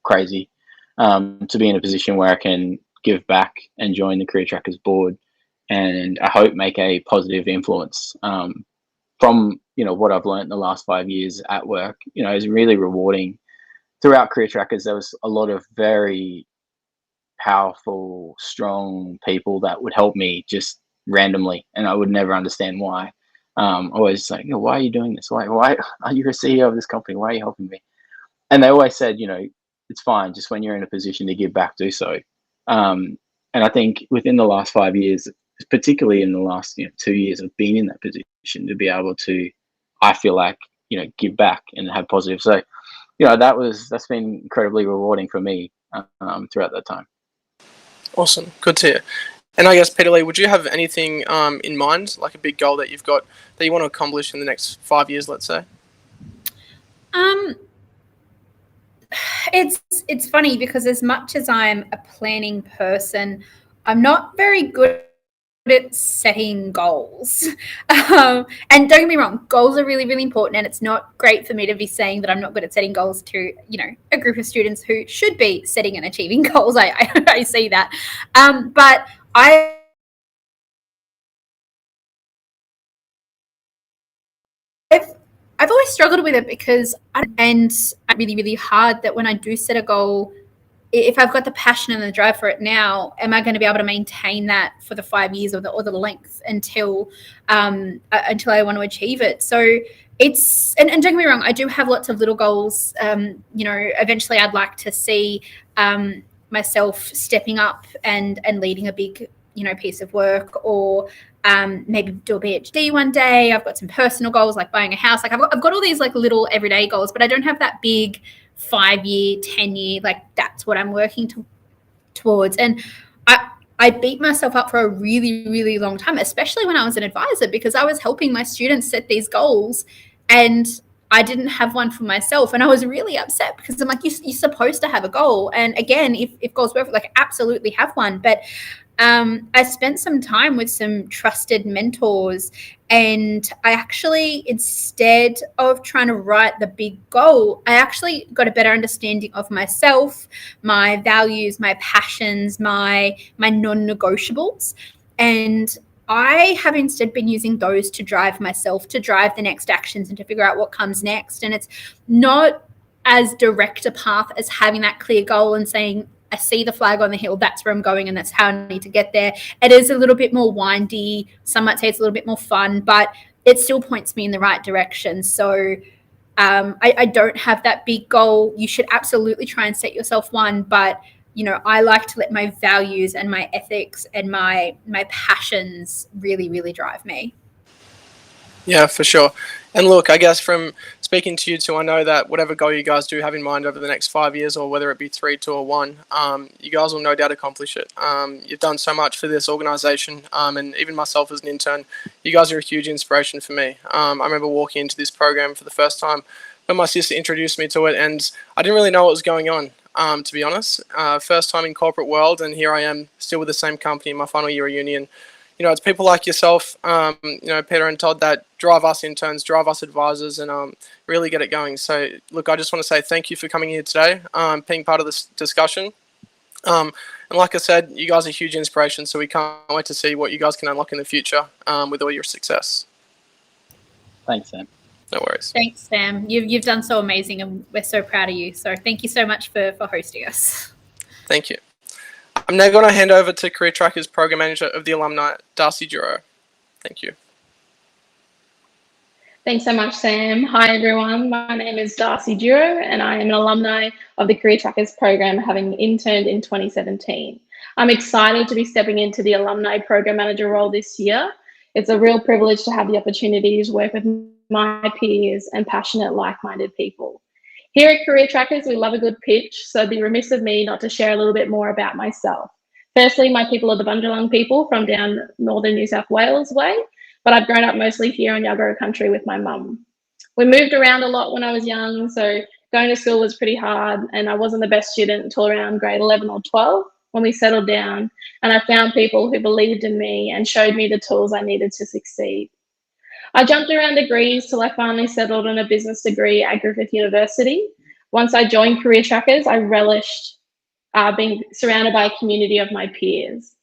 crazy. To be in a position where I can give back and join the CareerTrackers board, and I hope make a positive influence from what I've learned in the last 5 years at work, is really rewarding. Throughout CareerTrackers, there was a lot of very powerful, strong people that would help me just randomly, and I would never understand why. Always like, why are you doing this? Why are you a CEO of this company? Why are you helping me? And they always said, it's fine. Just when you're in a position to give back, do so. And I think within the last 5 years, particularly in the last 2 years, I've been in that position to be able to, I feel like, give back and have positive. So, that's been incredibly rewarding for me throughout that time. Awesome. Good to hear. And I guess, Peta-Lee, would you have anything in mind, like a big goal that you've got that you want to accomplish in the next 5 years, let's say? It's funny because as much as I'm a planning person, I'm not very good at setting goals. And don't get me wrong, goals are really, really important, and it's not great for me to be saying that I'm not good at setting goals to, a group of students who should be setting and achieving goals. I see that. But I've always struggled with it because it's really, really hard that when I do set a goal, if I've got the passion and the drive for it now, am I going to be able to maintain that for the 5 years or the length until I want to achieve it? So it's, and don't get me wrong, I do have lots of little goals. Eventually I'd like to see myself stepping up and leading a big, piece of work, or maybe do a PhD one day. I've got some personal goals like buying a house. Like I've got all these like little everyday goals, but I don't have that big 5-year, 10-year, like that's what I'm working towards. And I beat myself up for a really, really long time, especially when I was an advisor, because I was helping my students set these goals and I didn't have one for myself. And I was really upset because I'm like, you're supposed to have a goal. And again, if goals work, like absolutely have one. But I spent some time with some trusted mentors, and I actually, instead of trying to write the big goal, I actually got a better understanding of myself, my values, my passions, my non-negotiables. And I have instead been using those to drive myself, to drive the next actions and to figure out what comes next. And it's not as direct a path as having that clear goal and saying, I see the flag on the hill, that's where I'm going and that's how I need to get there. It is a little bit more windy. Some might say it's a little bit more fun, but it still points me in the right direction. So I don't have that big goal. You should absolutely try and set yourself one, but I like to let my values and my ethics and my passions really, really drive me. Yeah, for sure. And look, I guess from speaking to you two, I know that whatever goal you guys do have in mind over the next 5 years, or whether it be 3, 2, or 1, you guys will no doubt accomplish it. You've done so much for this organization, and even myself as an intern, you guys are a huge inspiration for me. I remember walking into this program for the first time when my sister introduced me to it, and I didn't really know what was going on, to be honest. First time in corporate world, and here I am still with the same company in my final year of uni. And it's people like yourself, Peter and Todd, that drive us interns, drive us advisors, and really get it going. So, look, I just want to say thank you for coming here today, being part of this discussion. And like I said, you guys are huge inspiration, so we can't wait to see what you guys can unlock in the future with all your success. Thanks, Sam. No worries. Thanks, Sam. You've done so amazing, and we're so proud of you. So thank you so much for hosting us. Thank you. I'm now going to hand over to CareerTrackers Program Manager of the Alumni, Darcy Duro. Thank you. Thanks so much, Sam. Hi, everyone. My name is Darcy Duro, and I am an alumni of the CareerTrackers program, having interned in 2017. I'm excited to be stepping into the Alumni Program Manager role this year. It's a real privilege to have the opportunity to work with my peers and passionate, like-minded people. Here at Career Trackers, we love a good pitch, so it'd be remiss of me not to share a little bit more about myself. Firstly, my people are the Bundjalung people from down northern New South Wales way, but I've grown up mostly here in Yagara country with my mum. We moved around a lot when I was young, so going to school was pretty hard, and I wasn't the best student until around grade 11 or 12 when we settled down, and I found people who believed in me and showed me the tools I needed to succeed. I jumped around degrees till I finally settled on a business degree at Griffith University. Once I joined Career Trackers, I relished being surrounded by a community of my peers.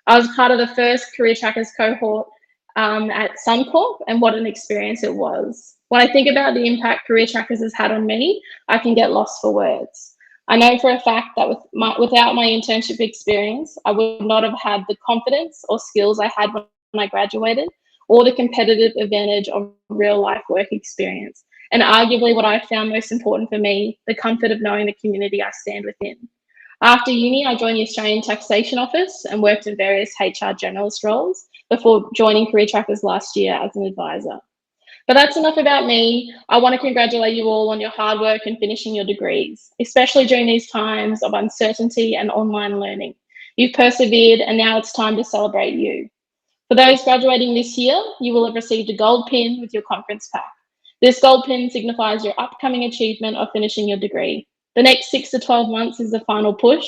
I was part of the first Career Trackers cohort at Suncorp, and what an experience it was. When I think about the impact Career Trackers has had on me, I can get lost for words. I know for a fact that without my internship experience, I would not have had the confidence or skills I had when I graduated, or the competitive advantage of real life work experience. And arguably what I found most important for me, the comfort of knowing the community I stand within. After uni, I joined the Australian Taxation Office and worked in various HR generalist roles before joining Career Trackers last year as an advisor. But that's enough about me. I want to congratulate you all on your hard work and finishing your degrees, especially during these times of uncertainty and online learning. You've persevered, and now it's time to celebrate you. For those graduating this year, you will have received a gold pin with your conference pack. This gold pin signifies your upcoming achievement of finishing your degree. The next 6 to 12 months is the final push.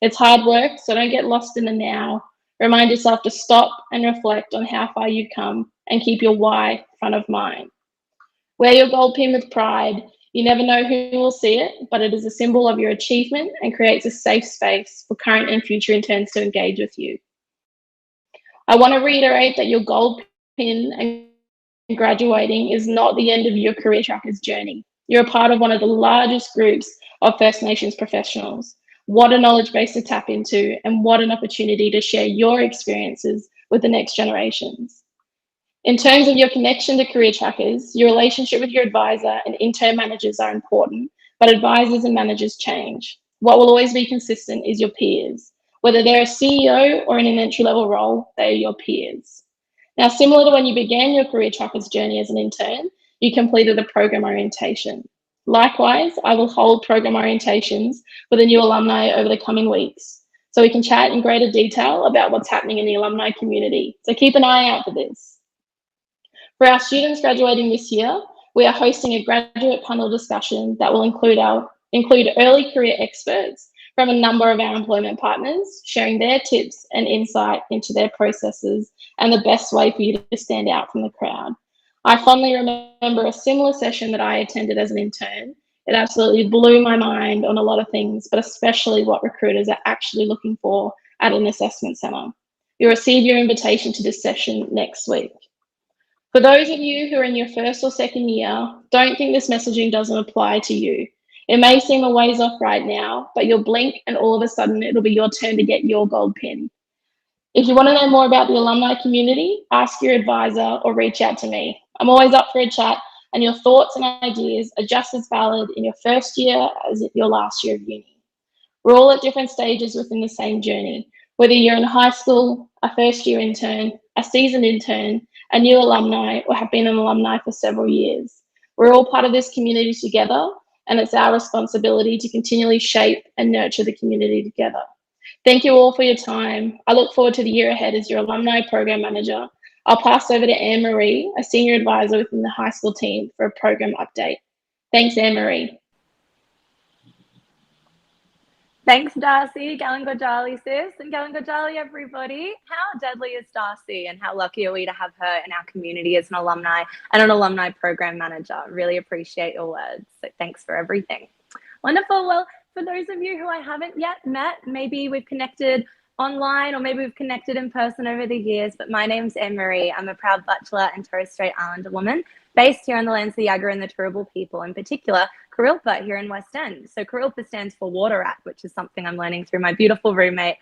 It's hard work, so don't get lost in the now. Remind yourself to stop and reflect on how far you've come and keep your why front of mind. Wear your gold pin with pride. You never know who will see it, but it is a symbol of your achievement and creates a safe space for current and future interns to engage with you. I want to reiterate that your gold pin and graduating is not the end of your Career Trackers journey. You're a part of one of the largest groups of First Nations professionals. What a knowledge base to tap into, and what an opportunity to share your experiences with the next generations. In terms of your connection to Career Trackers, your relationship with your advisor and intern managers are important, but advisors and managers change. What will always be consistent is your peers. Whether they're a CEO or in an entry-level role, they are your peers. Now, similar to when you began your Career Trackers journey as an intern, you completed a program orientation. Likewise, I will hold program orientations with the new alumni over the coming weeks, so we can chat in greater detail about what's happening in the alumni community. So keep an eye out for this. For our students graduating this year, we are hosting a graduate panel discussion that will include early career experts from a number of our employment partners, sharing their tips and insight into their processes and the best way for you to stand out from the crowd. I fondly remember a similar session that I attended as an intern. It absolutely blew my mind on a lot of things, but especially what recruiters are actually looking for at an assessment centre. You'll receive your invitation to this session next week. For those of you who are in your first or second year, don't think this messaging doesn't apply to you. It may seem a ways off right now, but you'll blink and all of a sudden it'll be your turn to get your gold pin. If you want to know more about the alumni community, ask your advisor or reach out to me. I'm always up for a chat, and your thoughts and ideas are just as valid in your first year as your last year of uni. We're all at different stages within the same journey, whether you're in high school, a first year intern, a seasoned intern, a new alumni, or have been an alumni for several years. We're all part of this community together, and it's our responsibility to continually shape and nurture the community together. Thank you all for your time. I look forward to the year ahead as your alumni program manager. I'll pass over to Anne-Marie, a senior advisor within the high school team, for a program update. Thanks, Anne-Marie. Thanks, Darcy. Galangajali, sis, and Galangajali, everybody. How deadly is Darcy, and how lucky are we to have her in our community as an alumni and an alumni program manager? Really appreciate your words. So thanks for everything. Wonderful. Well, for those of you who I haven't yet met, maybe we've connected online or maybe we've connected in person over the years, but my name's Anne-Marie. I'm a proud Bachelor and Torres Strait Islander woman based here on the lands of the Yagara and the Turrbal people, in particular CareerTrackers here in West End. So CareerTrackers stands for Water Rat, which is something I'm learning through my beautiful roommate,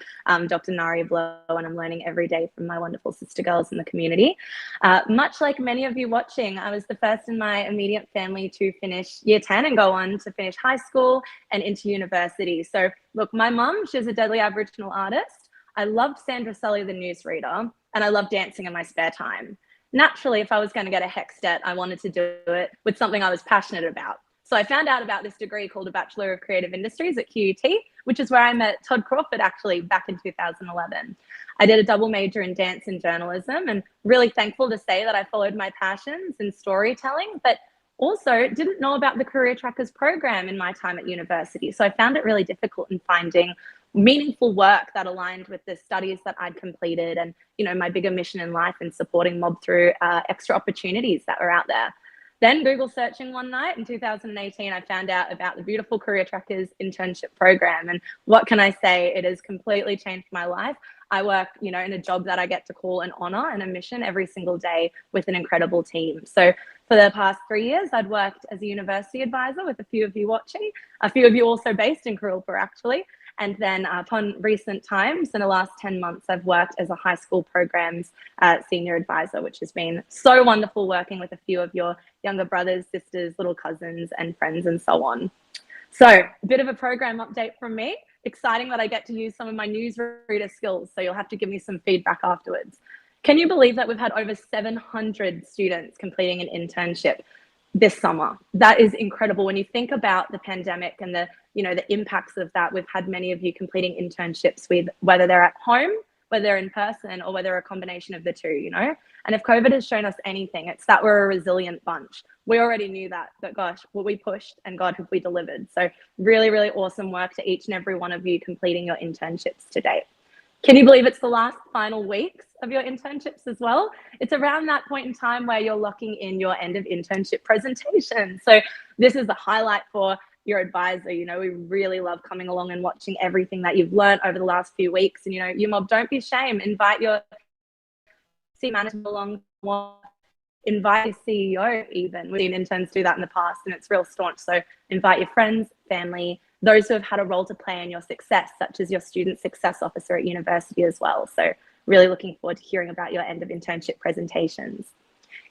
Dr. Nari Blow, and I'm learning every day from my wonderful sister girls in the community. Much like many of you watching, I was the first in my immediate family to finish year 10 and go on to finish high school and into university. So look, my mum, she's a deadly Aboriginal artist. I loved Sandra Sully, the newsreader. and I love dancing in my spare time. Naturally, if I was going to get a HECS debt, I wanted to do it with something I was passionate about. So I found out about this degree called a Bachelor of Creative Industries at QUT, which is where I met Todd Crawford actually back in 2011. I did a double major in dance and journalism, and really thankful to say that I followed my passions in storytelling, but also didn't know about the Career Trackers program in my time at university. So I found it really difficult in finding meaningful work that aligned with the studies that I'd completed and, you know, my bigger mission in life in supporting mob through extra opportunities that were out there. Then Google searching one night in 2018, I found out about the beautiful Career Trackers internship program. And what can I say? It has completely changed my life. I work, you know, in a job that I get to call an honor and a mission every single day with an incredible team. So for the past 3 years, I'd worked as a university advisor with a few of you watching, a few of you also based in Crawford actually. And then upon recent times, in the last 10 months, I've worked as a high school programs senior advisor, which has been so wonderful working with a few of your younger brothers, sisters, little cousins, and friends, and so on. So a bit of a program update from me. Exciting that I get to use some of my newsreader skills, so you'll have to give me some feedback afterwards. Can you believe that we've had over 700 students completing an internship this summer? That is incredible. When you think about the pandemic and the, you know, the impacts of that, we've had many of you completing internships with whether they're at home, whether they're in person, or whether a combination of the two, you know? And if COVID has shown us anything, it's that we're a resilient bunch. We already knew that, but gosh, well, we pushed and God, have we delivered. So really, really awesome work to each and every one of you completing your internships to date. Can you believe it's the last final weeks of your internships as well? It's around that point in time where you're locking in your end of internship presentation. So this is the highlight for your advisor. You know, we really love coming along and watching everything that you've learned over the last few weeks. And, you know, UMob, don't be ashamed. Invite your team manager along, invite your CEO even. We've seen interns do that in the past and it's real staunch. So invite your friends, family, those who have had a role to play in your success, such as your student success officer at university as well. So really looking forward to hearing about your end of internship presentations.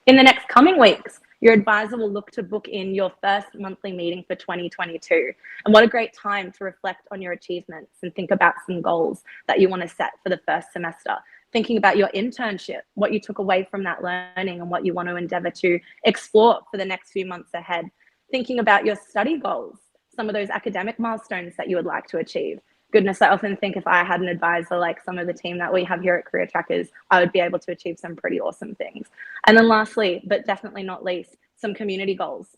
In the next coming weeks, your advisor will look to book in your first monthly meeting for 2022. And what a great time to reflect on your achievements and think about some goals that you want to set for the first semester. Thinking about your internship, what you took away from that learning and what you want to endeavor to explore for the next few months ahead. Thinking about your study goals, some of those academic milestones that you would like to achieve. Goodness, I often think if I had an advisor like some of the team that we have here at Career Trackers, I would be able to achieve some pretty awesome things. And then lastly, but definitely not least, some community goals.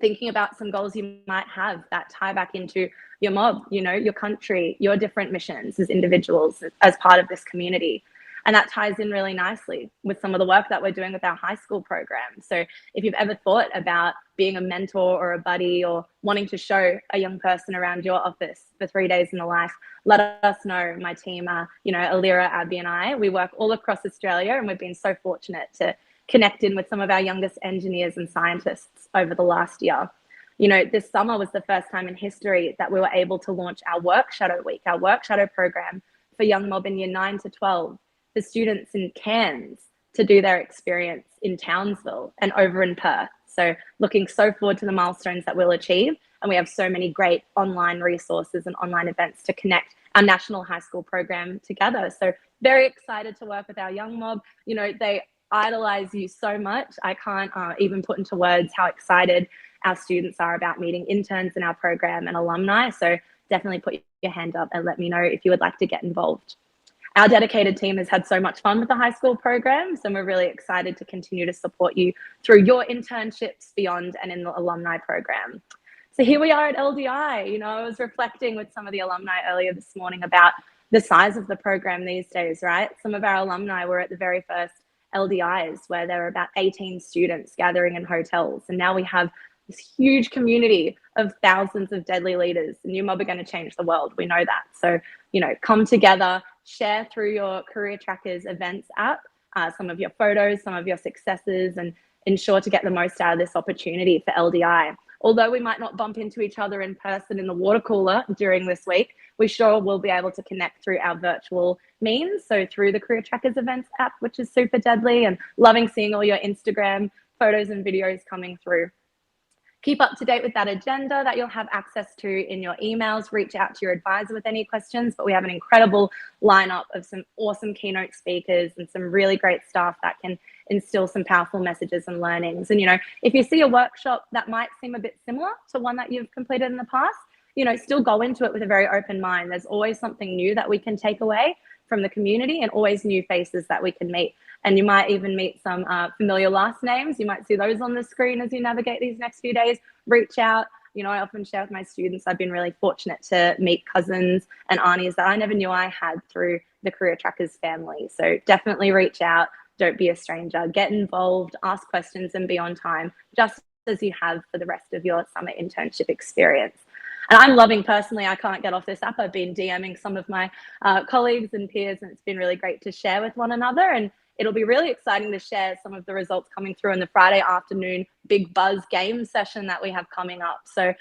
Thinking about some goals you might have that tie back into your mob, you know, your country, your different missions as individuals, as part of this community. And that ties in really nicely with some of the work that we're doing with our high school program. So if you've ever thought about being a mentor or a buddy or wanting to show a young person around your office for 3 days in the life, let us know. My team, you know, Alira, Abby and I, we work all across Australia and we've been so fortunate to connect in with some of our youngest engineers and scientists over the last year. You know, this summer was the first time in history that we were able to launch our Work Shadow Week, our Work Shadow program for young mob in year 9 to 12. For students in Cairns to do their experience in Townsville and over in Perth. So looking so forward to the milestones that we'll achieve. And we have so many great online resources and online events to connect our national high school program together. So very excited to work with our young mob. You know, they idolize you so much. I can't even put into words how excited our students are about meeting interns in our program and alumni. So definitely put your hand up and let me know if you would like to get involved. Our dedicated team has had so much fun with the high school programs, and we're really excited to continue to support you through your internships beyond and in the alumni program. So here we are at LDI. You know, I was reflecting with some of the alumni earlier this morning about the size of the program these days, right? Some of our alumni were at the very first LDIs where there were about 18 students gathering in hotels. And now we have this huge community of thousands of deadly leaders. And UMob are going to change the world. We know that. So, you know, come together, share through your Career Trackers events app, some of your photos, some of your successes, and ensure to get the most out of this opportunity for LDI. Although we might not bump into each other in person in the water cooler during this week, we sure will be able to connect through our virtual means. So through the Career Trackers events app, which is super deadly, and loving seeing all your Instagram photos and videos coming through. Keep up to date with that agenda that you'll have access to in your emails. Reach out to your advisor with any questions, but we have an incredible lineup of some awesome keynote speakers and some really great staff that can instill some powerful messages and learnings. And, if you see a workshop that might seem a bit similar to one that you've completed in the past, still go into it with a very open mind. There's always something new that we can take away from the community and always new faces that we can meet. And you might even meet some familiar last names. You might see those on the screen as you navigate these next few days. Reach out. I often share with my students, I've been really fortunate to meet cousins and aunties that I never knew I had through the Career Trackers family. So definitely reach out. Don't be a stranger. Get involved, ask questions, and be on time, just as you have for the rest of your summer internship experience. And I'm loving, personally, I can't get off this app. I've been DMing some of my colleagues and peers, and it's been really great to share with one another. And it'll be really exciting to share some of the results coming through in the Friday afternoon Big Buzz game session that we have coming up. So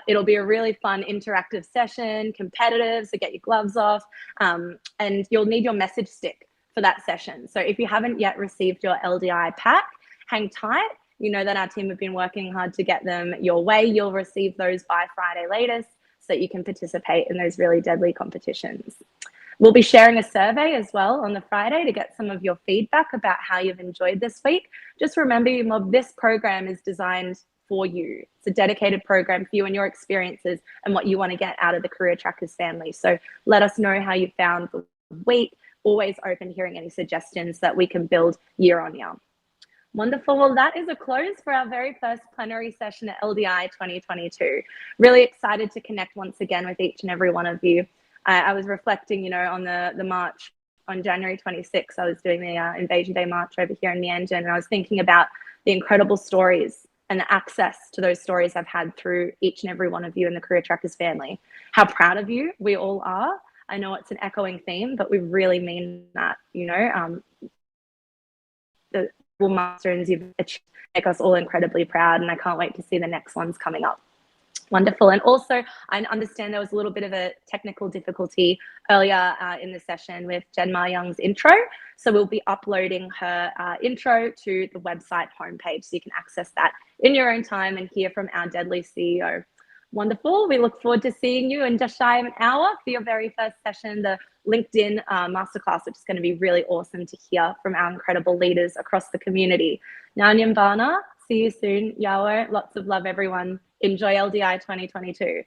it'll be a really fun interactive session, competitive, so get your gloves off. And you'll need your message stick for that session. So if you haven't yet received your LDI pack, hang tight. You know that our team have been working hard to get them your way. You'll receive those by Friday latest so that you can participate in those really deadly competitions. We'll be sharing a survey as well on the Friday to get some of your feedback about how you've enjoyed this week. Just remember, this program is designed for you. It's a dedicated program for you and your experiences and what you want to get out of the Career Trackers family. So let us know how you found the week. Always open to hearing any suggestions that we can build year on year. Wonderful. Well, that is a close for our very first plenary session at LDI 2022. Really excited to connect once again with each and every one of you. I was reflecting, on the march on January 26th. I was doing the Invasion Day march over here in Meanjin, and I was thinking about the incredible stories and the access to those stories I've had through each and every one of you in the Career Trackers family. How proud of you we all are. I know it's an echoing theme, but we really mean that, the milestones you've achieved make us all incredibly proud, and I can't wait to see the next ones coming up. Wonderful. And also, I understand there was a little bit of a technical difficulty earlier in the session with Jen Ma Young's intro. So we'll be uploading her intro to the website homepage so you can access that in your own time and hear from our deadly CEO. Wonderful. We look forward to seeing you in just shy of an hour for your very first session, the LinkedIn Masterclass, which is going to be really awesome to hear from our incredible leaders across the community. Nyanyambana, see you soon. Yawo, lots of love, everyone. Enjoy LDI 2022.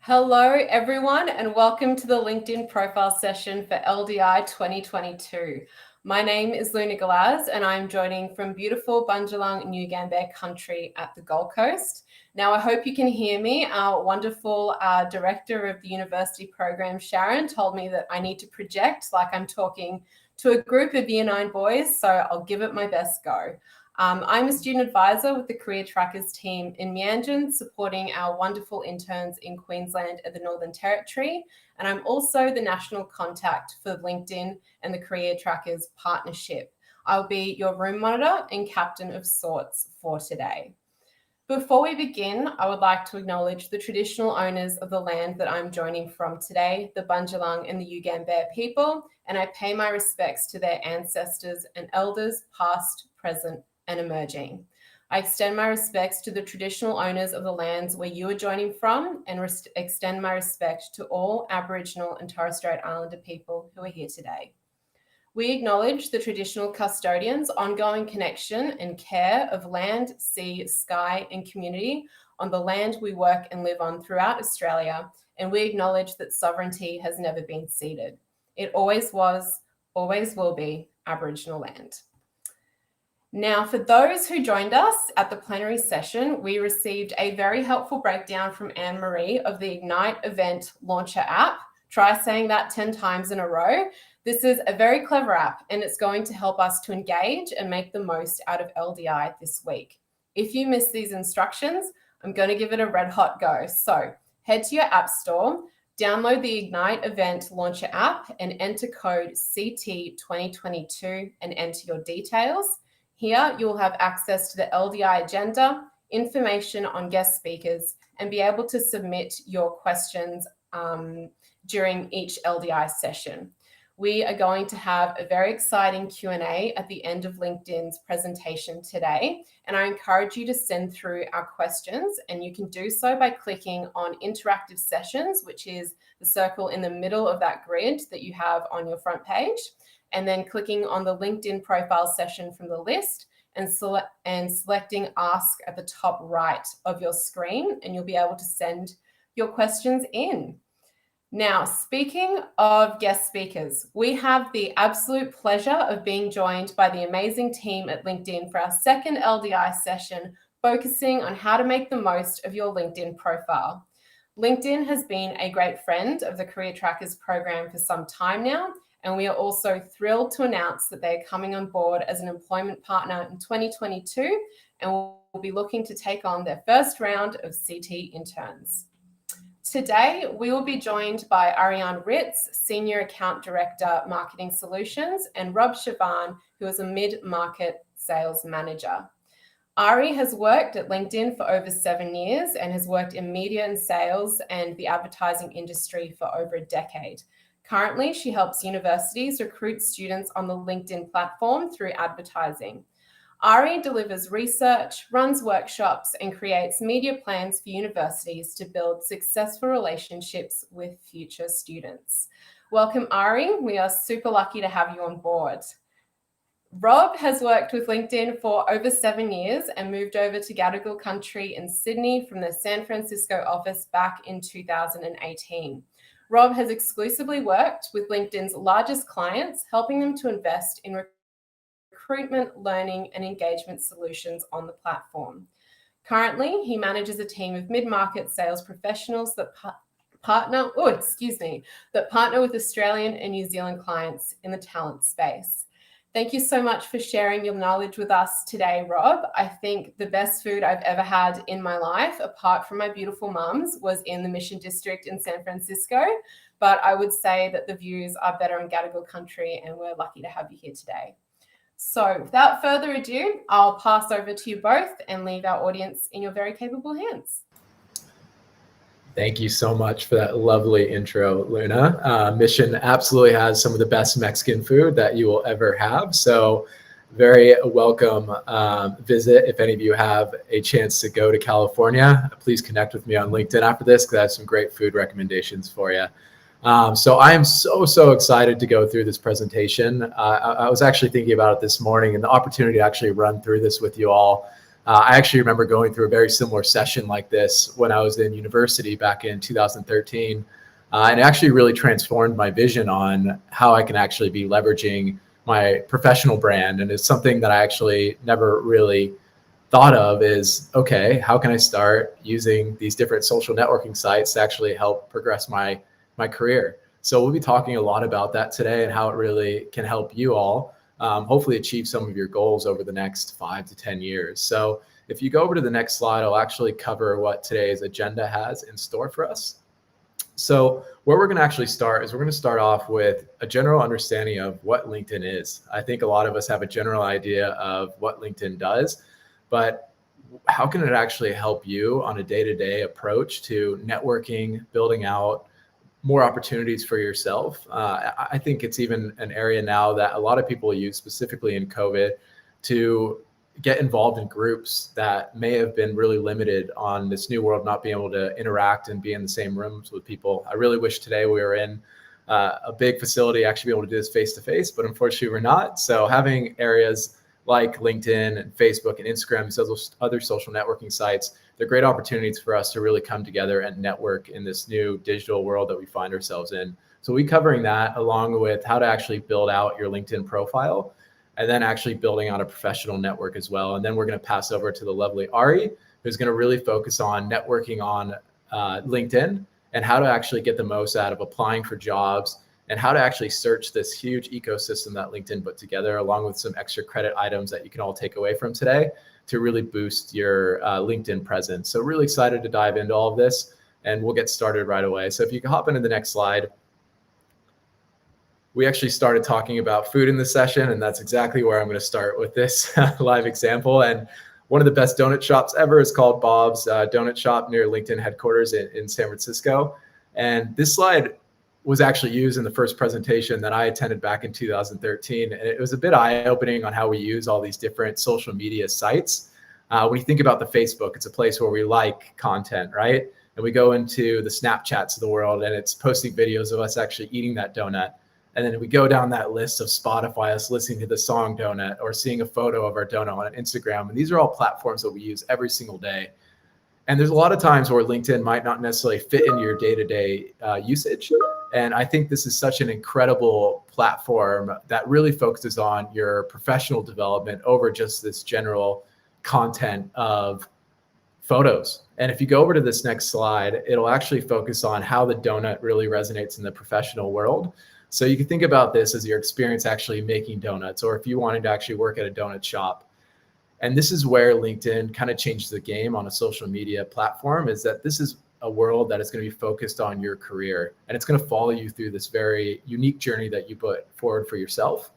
Hello, everyone, and welcome to the LinkedIn profile session for LDI 2022. My name is Luna Galaz, and I'm joining from beautiful Bundjalung, New Gambia country at the Gold Coast. Now, I hope you can hear me. Our wonderful director of the university program, Sharon, told me that I need to project like I'm talking to a group of Year 9 boys, so I'll give it my best go. I'm a student advisor with the CareerTrackers team in Meanjin, supporting our wonderful interns in Queensland and the Northern Territory. And I'm also the national contact for LinkedIn and the CareerTrackers partnership. I'll be your room monitor and captain of sorts for today. Before we begin, I would like to acknowledge the traditional owners of the land that I'm joining from today, the Bundjalung and the Yugambeh people, and I pay my respects to their ancestors and elders, past, present, and emerging. I extend my respects to the traditional owners of the lands where you are joining from and extend my respect to all Aboriginal and Torres Strait Islander people who are here today. We acknowledge the traditional custodians' ongoing connection and care of land, sea, sky, and community on the land we work and live on throughout Australia, and we acknowledge that sovereignty has never been ceded. It always was, always will be Aboriginal land. Now, for those who joined us at the plenary session, we received a very helpful breakdown from Anne-Marie of the Ignite event launcher app. Try saying that 10 times in a row. This is a very clever app, and it's going to help us to engage and make the most out of LDI this week. If you miss these instructions, I'm going to give it a red hot go. So head to your app store, download the Ignite event launcher app, and enter code CT2022 and enter your details. Here, you'll have access to the LDI agenda, information on guest speakers, and be able to submit your questions during each LDI session. We are going to have a very exciting Q&A at the end of LinkedIn's presentation today, and I encourage you to send through our questions, and you can do so by clicking on interactive sessions, which is the circle in the middle of that grid that you have on your front page, and then clicking on the LinkedIn profile session from the list and selecting ask at the top right of your screen, and you'll be able to send your questions in. Now, speaking of guest speakers, we have the absolute pleasure of being joined by the amazing team at LinkedIn for our second LDI session, focusing on how to make the most of your LinkedIn profile. LinkedIn has been a great friend of the CareerTrackers program for some time now, and we are also thrilled to announce that they are coming on board as an employment partner in 2022 and will be looking to take on their first round of CT interns. Today, we will be joined by Ariane Ritz, Senior Account Director, Marketing Solutions, and Rob Chavan, who is a Mid-Market Sales Manager. Ari has worked at LinkedIn for over 7 years and has worked in media and sales and the advertising industry for over a decade. Currently, she helps universities recruit students on the LinkedIn platform through advertising. Ari delivers research, runs workshops, and creates media plans for universities to build successful relationships with future students. Welcome, Ari. We are super lucky to have you on board. Rob has worked with LinkedIn for over 7 years and moved over to Gadigal country in Sydney from the San Francisco office back in 2018. Rob has exclusively worked with LinkedIn's largest clients, helping them to invest in recruitment, learning, and engagement solutions on the platform. Currently, he manages a team of mid-market sales professionals that partner with Australian and New Zealand clients in the talent space. Thank you so much for sharing your knowledge with us today, Rob. I think the best food I've ever had in my life, apart from my beautiful mum's, was in the Mission District in San Francisco. But I would say that the views are better in Gadigal country, and we're lucky to have you here today. So without further ado, I'll pass over to you both and leave our audience in your very capable hands. Thank you so much for that lovely intro, Luna. Mission absolutely has some of the best Mexican food that you will ever have. So very welcome visit. If any of you have a chance to go to California, please connect with me on LinkedIn after this because I have some great food recommendations for you. So I am so excited to go through this presentation. I was actually thinking about it this morning, and the opportunity to actually run through this with you all I actually remember going through a very similar session like this when I was in university back in 2013. And it actually really transformed my vision on how I can actually be leveraging my professional brand. And it's something that I actually never really thought of is, okay, how can I start using these different social networking sites to actually help progress my career? So we'll be talking a lot about that today and how it really can help you all hopefully achieve some of your goals over the next 5 to 10 years. So if you go over to the next slide, I'll actually cover what today's agenda has in store for us. So where we're going to actually start is we're going to start off with a general understanding of what LinkedIn is. I think a lot of us have a general idea of what LinkedIn does, but how can it actually help you on a day-to-day approach to networking, building out more opportunities for yourself? I think it's even an area now that a lot of people use, specifically in COVID, to get involved in groups that may have been really limited on this new world, not being able to interact and be in the same rooms with people. I really wish today we were in a big facility, actually be able to do this face-to-face, but unfortunately we're not. So having areas like LinkedIn and Facebook and Instagram, those other social networking sites, they're great opportunities for us to really come together and network in this new digital world that we find ourselves in. So we're covering that along with how to actually build out your LinkedIn profile, and then actually building out a professional network as well. And then we're going to pass over to the lovely Ari, who's going to really focus on networking on LinkedIn and how to actually get the most out of applying for jobs and how to actually search this huge ecosystem that LinkedIn put together, along with some extra credit items that you can all take away from today to really boost your LinkedIn presence. So really excited to dive into all of this, and we'll get started right away. So if you can hop into the next slide. We actually started talking about food in the session, and that's exactly where I'm going to start with this live example. And one of the best donut shops ever is called Bob's Donut Shop near LinkedIn headquarters in San Francisco. And this slide was actually used in the first presentation that I attended back in 2013. And it was a bit eye-opening on how we use all these different social media sites. When you think about the Facebook, it's a place where we like content, right? And we go into the Snapchats of the world, and it's posting videos of us actually eating that donut. And then we go down that list of Spotify, us listening to the song Donut or seeing a photo of our donut on Instagram. And these are all platforms that we use every single day. And there's a lot of times where LinkedIn might not necessarily fit into your day-to-day usage. And I think this is such an incredible platform that really focuses on your professional development over just this general content of photos. And if you go over to this next slide, it'll actually focus on how the donut really resonates in the professional world. So you can think about this as your experience actually making donuts, or if you wanted to actually work at a donut shop. And this is where LinkedIn kind of changes the game on a social media platform, is that this is a world that is going to be focused on your career, and it's going to follow you through this very unique journey that you put forward for yourself.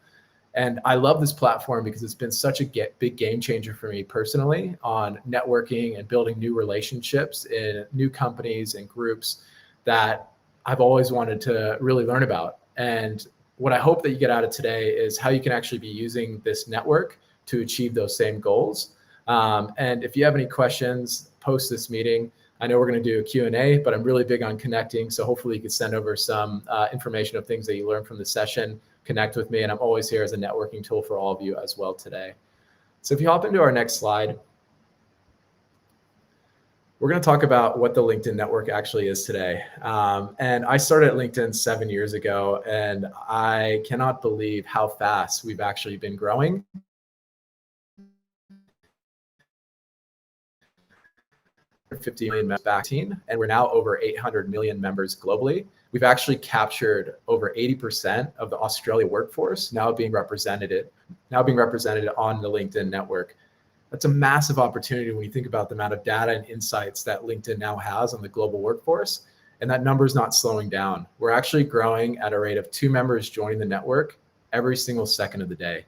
And I love this platform because it's been such a big game changer for me personally on networking and building new relationships in new companies and groups that I've always wanted to really learn about. And what I hope that you get out of today is how you can actually be using this network to achieve those same goals. And if you have any questions post this meeting, I know we're going to do a Q&A, but I'm really big on connecting. So hopefully you can send over some information of things that you learned from the session, connect with me, and I'm always here as a networking tool for all of you as well today. So if you hop into our next slide, we're going to talk about what the LinkedIn network actually is today. And I started at LinkedIn 7 years ago, and I cannot believe how fast we've actually been growing. $50 million members back team, and we're now over 800 million members globally. We've actually captured over 80% of the Australia workforce now being represented on the LinkedIn network. That's a massive opportunity when you think about the amount of data and insights that LinkedIn now has on the global workforce, and that number is not slowing down. We're actually growing at a rate of 2 members joining the network every single second of the day.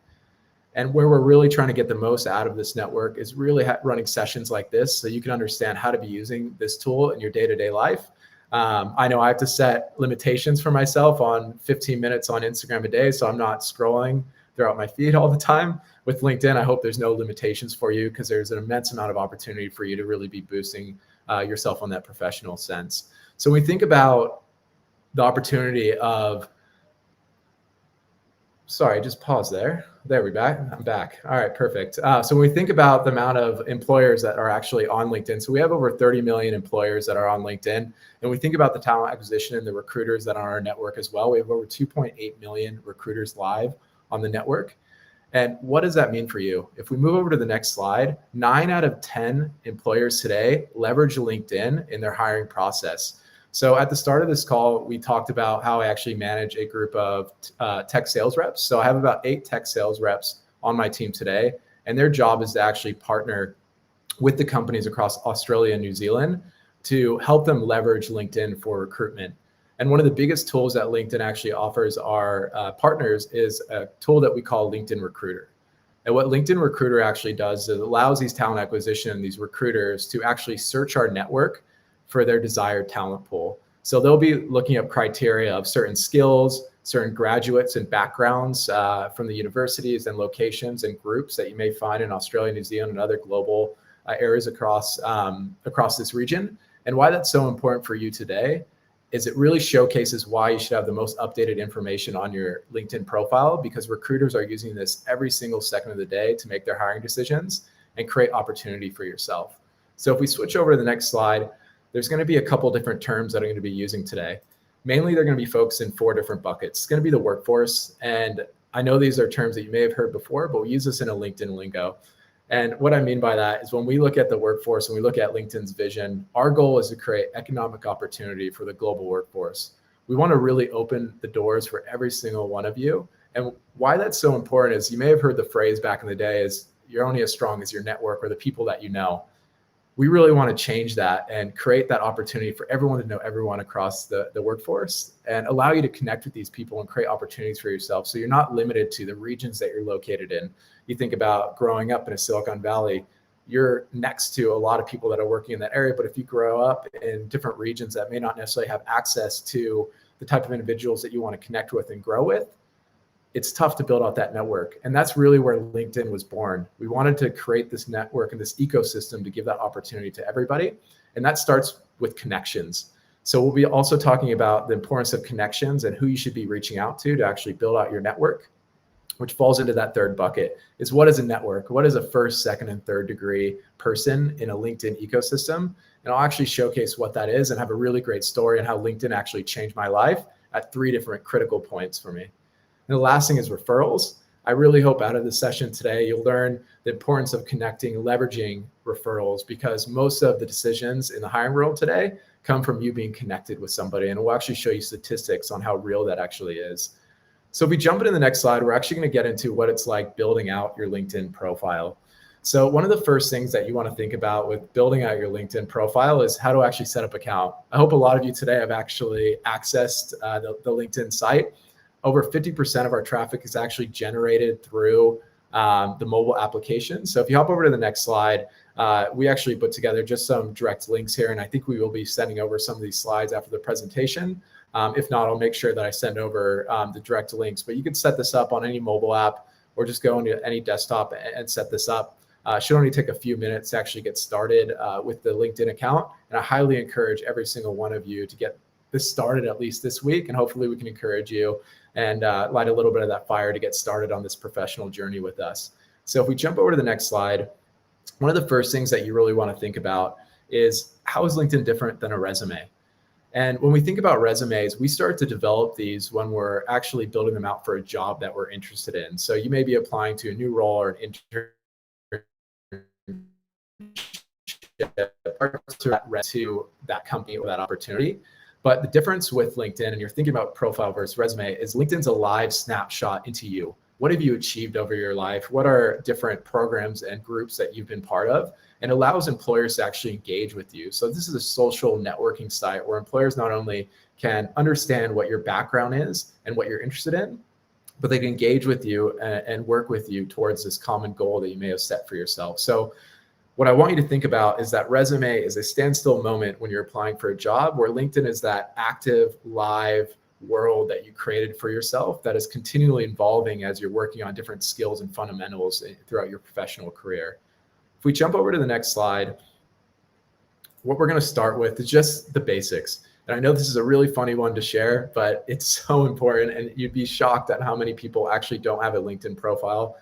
And where we're really trying to get the most out of this network is really running sessions like this so you can understand how to be using this tool in your day-to-day life. I know I have to set limitations for myself on 15 minutes on Instagram a day, so I'm not scrolling throughout my feed all the time. With LinkedIn, I hope there's no limitations for you because there's an immense amount of opportunity for you to really be boosting yourself on that professional sense. So when we think about the opportunity of sorry, just pause there. There we back. I'm back. All right, perfect. So when we think about the amount of employers that are actually on LinkedIn, so we have over 30 million employers that are on LinkedIn. And we think about the talent acquisition and the recruiters that are on our network as well. We have over 2.8 million recruiters live on the network. And what does that mean for you? If we move over to the next slide, 9 out of 10 employers today leverage LinkedIn in their hiring process. So at the start of this call, we talked about how I actually manage a group of tech sales reps. So I have about 8 tech sales reps on my team today, and their job is to actually partner with the companies across Australia and New Zealand to help them leverage LinkedIn for recruitment. And one of the biggest tools that LinkedIn actually offers our partners is a tool that we call LinkedIn Recruiter. And what LinkedIn Recruiter actually does is it allows these talent acquisition, these recruiters to actually search our network for their desired talent pool. So they'll be looking up criteria of certain skills, certain graduates and backgrounds from the universities and locations and groups that you may find in Australia, New Zealand, and other global areas across this region. And why that's so important for you today is it really showcases why you should have the most updated information on your LinkedIn profile, because recruiters are using this every single second of the day to make their hiring decisions and create opportunity for yourself. So if we switch over to the next slide, there's going to be a couple different terms that I'm going to be using today. Mainly, they're going to be focused in 4 different buckets. It's going to be the workforce. And I know these are terms that you may have heard before, but we use this in a LinkedIn lingo. And what I mean by that is when we look at the workforce and we look at LinkedIn's vision, our goal is to create economic opportunity for the global workforce. We want to really open the doors for every single one of you. And why that's so important is you may have heard the phrase back in the day is you're only as strong as your network or the people that you know. We really want to change that and create that opportunity for everyone to know everyone across the workforce and allow you to connect with these people and create opportunities for yourself. So you're not limited to the regions that you're located in. You think about growing up in a Silicon Valley, you're next to a lot of people that are working in that area. But if you grow up in different regions that may not necessarily have access to the type of individuals that you want to connect with and grow with, it's tough to build out that network. And that's really where LinkedIn was born. We wanted to create this network and this ecosystem to give that opportunity to everybody. And that starts with connections. So we'll be also talking about the importance of connections and who you should be reaching out to actually build out your network, which falls into that third bucket is what is a network? What is a first, second, and third degree person in a LinkedIn ecosystem? And I'll actually showcase what that is and have a really great story on how LinkedIn actually changed my life at 3 different critical points for me. And the last thing is referrals. I really hope out of this session today, you'll learn the importance of connecting, leveraging referrals, because most of the decisions in the hiring world today come from you being connected with somebody. And we'll actually show you statistics on how real that actually is. So if we jump into the next slide, we're actually going to get into what it's like building out your LinkedIn profile. So one of the first things that you want to think about with building out your LinkedIn profile is how to actually set up an account. I hope a lot of you today have actually accessed the LinkedIn site. Over 50% of our traffic is actually generated through the mobile application. So if you hop over to the next slide, we actually put together just some direct links here. And I think we will be sending over some of these slides after the presentation. If not, I'll make sure that I send over the direct links. But you can set this up on any mobile app or just go into any desktop and set this up. It should only take a few minutes to actually get started with the LinkedIn account. And I highly encourage every single one of you to get this started at least this week. And hopefully we can encourage you and light a little bit of that fire to get started on this professional journey with us. So if we jump over to the next slide, one of the first things that you really want to think about is how is LinkedIn different than a resume? And when we think about resumes, we start to develop these when we're actually building them out for a job that we're interested in. So you may be applying to a new role or an internship to that company or that opportunity. But the difference with LinkedIn, and you're thinking about profile versus resume, is LinkedIn's a live snapshot into you. What have you achieved over your life? What are different programs and groups that you've been part of? And allows employers to actually engage with you. So this is a social networking site where employers not only can understand what your background is and what you're interested in, but they can engage with you and work with you towards this common goal that you may have set for yourself. So what I want you to think about is that resume is a standstill moment when you're applying for a job, where LinkedIn is that active, live world that you created for yourself that is continually evolving as you're working on different skills and fundamentals throughout your professional career. If we jump over to the next slide, what we're going to start with is just the basics. And I know this is a really funny one to share, but it's so important, and you'd be shocked at how many people actually don't have a LinkedIn profile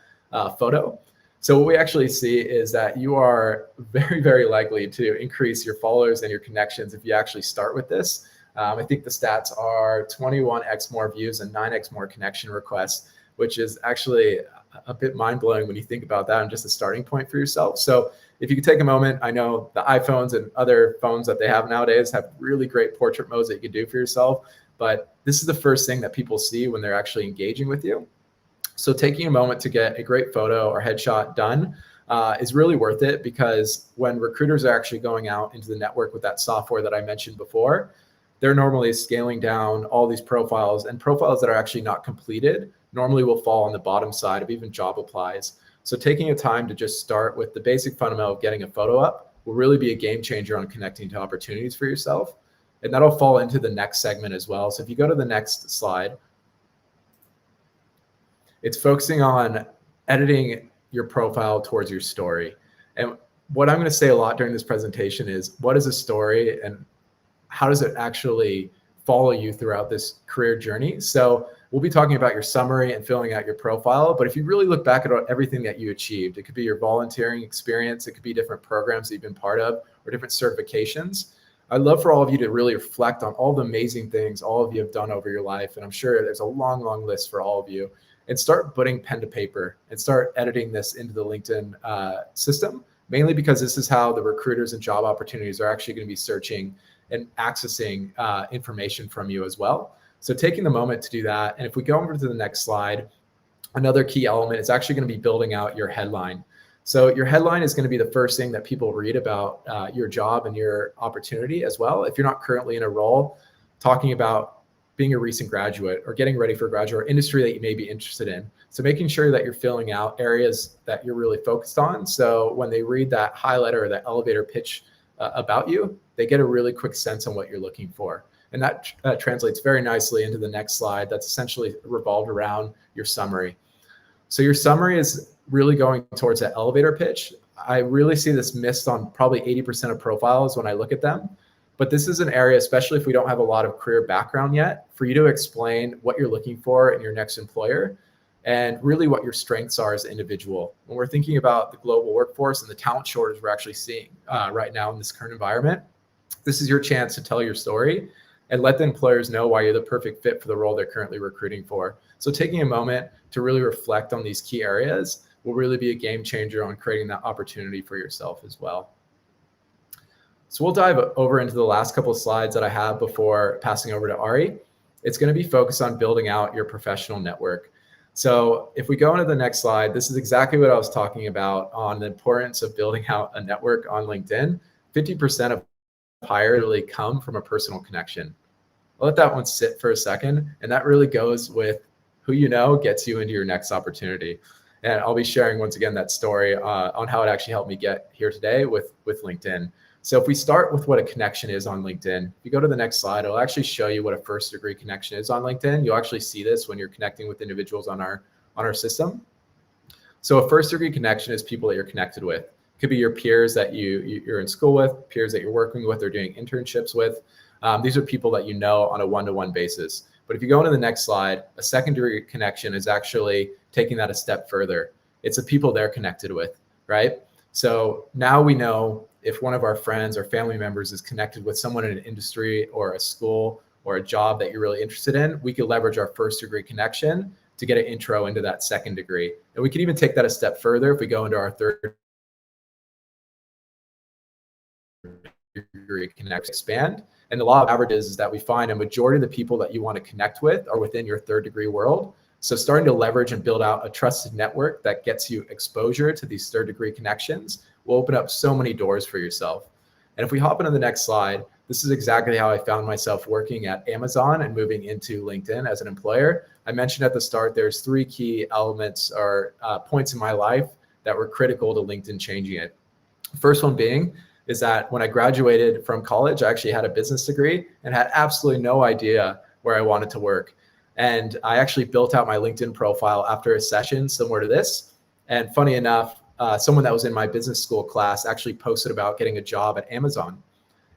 photo. So what we actually see is that you are very, very likely to increase your followers and your connections if you actually start with this. I think the stats are 21x more views and 9x more connection requests, which is actually a bit mind-blowing when you think about that and just a starting point for yourself. So if you could take a moment, I know the iPhones and other phones that they have nowadays have really great portrait modes that you can do for yourself, but this is the first thing that people see when they're actually engaging with you. So taking a moment to get a great photo or headshot done is really worth it, because when recruiters are actually going out into the network with that software that I mentioned before, they're normally scaling down all these profiles, and profiles that are actually not completed normally will fall on the bottom side of even job applies. So taking a time to just start with the basic fundamental of getting a photo up will really be a game changer on connecting to opportunities for yourself. And that'll fall into the next segment as well. So if you go to the next slide, it's focusing on editing your profile towards your story. And what I'm going to say a lot during this presentation is, what is a story and how does it actually follow you throughout this career journey? So we'll be talking about your summary and filling out your profile. But if you really look back at everything that you achieved, it could be your volunteering experience, it could be different programs that you've been part of, or different certifications. I'd love for all of you to really reflect on all the amazing things all of you have done over your life. And I'm sure there's a long, long list for all of you. And start putting pen to paper and start editing this into the LinkedIn system, mainly because this is how the recruiters and job opportunities are actually going to be searching and accessing information from you as well. So taking the moment to do that. And if we go over to the next slide, another key element is actually going to be building out your headline. So your headline is going to be the first thing that people read about your job and your opportunity as well. If you're not currently in a role, talking about being a recent graduate or getting ready for a graduate or industry that you may be interested in. So making sure that you're filling out areas that you're really focused on. So when they read that highlighter or that elevator pitch about you, they get a really quick sense on what you're looking for. And that translates very nicely into the next slide. That's essentially revolved around your summary. So your summary is really going towards that elevator pitch. I really see this missed on probably 80% of profiles when I look at them. But this is an area, especially if we don't have a lot of career background yet, for you to explain what you're looking for in your next employer and really what your strengths are as an individual. When we're thinking about the global workforce and the talent shortage we're actually seeing right now in this current environment, this is your chance to tell your story and let the employers know why you're the perfect fit for the role they're currently recruiting for. So taking a moment to really reflect on these key areas will really be a game changer on creating that opportunity for yourself as well. So we'll dive over into the last couple of slides that I have before passing over to Ari. It's going to be focused on building out your professional network. So if we go into the next slide, this is exactly what I was talking about on the importance of building out a network on LinkedIn. 50% of hires really come from a personal connection. I'll let that one sit for a second. And that really goes with who you know gets you into your next opportunity. And I'll be sharing once again that story on how it actually helped me get here today with LinkedIn. So if we start with what a connection is on LinkedIn, if you go to the next slide, it'll actually show you what a first degree connection is on LinkedIn. You'll actually see this when you're connecting with individuals on our system. So a first degree connection is people that you're connected with. It could be your peers that you're in school with, peers that you're working with or doing internships with. These are people that you know on a one-to-one basis. But if you go into the next slide, a second degree connection is actually taking that a step further. It's the people they're connected with, right? So now we know if one of our friends or family members is connected with someone in an industry or a school or a job that you're really interested in, we could leverage our first degree connection to get an intro into that second degree. And we could even take that a step further if we go into our third degree connection, expand. And the law of averages is that we find a majority of the people that you want to connect with are within your third degree world. So starting to leverage and build out a trusted network that gets you exposure to these third degree connections will open up so many doors for yourself. And if we hop into the next slide, this is exactly how I found myself working at Amazon and moving into LinkedIn as an employer. I mentioned at the start, there's 3 key elements or points in my life that were critical to LinkedIn changing it. First one being is that when I graduated from college, I actually had a business degree and had absolutely no idea where I wanted to work. And I actually built out my LinkedIn profile after a session similar to this. And funny enough, someone that was in my business school class actually posted about getting a job at Amazon.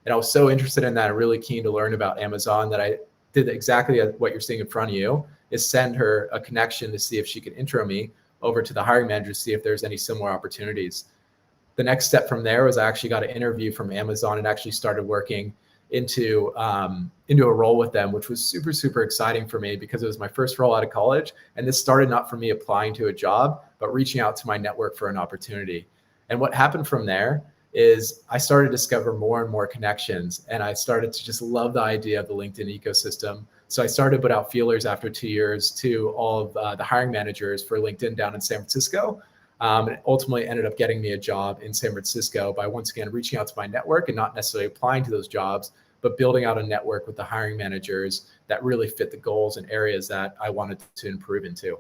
And I was so interested in that, really keen to learn about Amazon, that I did exactly what you're seeing in front of you, is send her a connection to see if she could intro me over to the hiring manager to see if there's any similar opportunities. The next step from there was I actually got an interview from Amazon and actually started working into a role with them, which was super, super exciting for me because it was my first role out of college. And this started not from me applying to a job, but reaching out to my network for an opportunity. And what happened from there is I started to discover more and more connections, and I started to just love the idea of the LinkedIn ecosystem. So I started to put out feelers after 2 years to all of the hiring managers for LinkedIn down in San Francisco. And ultimately ended up getting me a job in San Francisco by, once again, reaching out to my network and not necessarily applying to those jobs, but building out a network with the hiring managers that really fit the goals and areas that I wanted to improve into.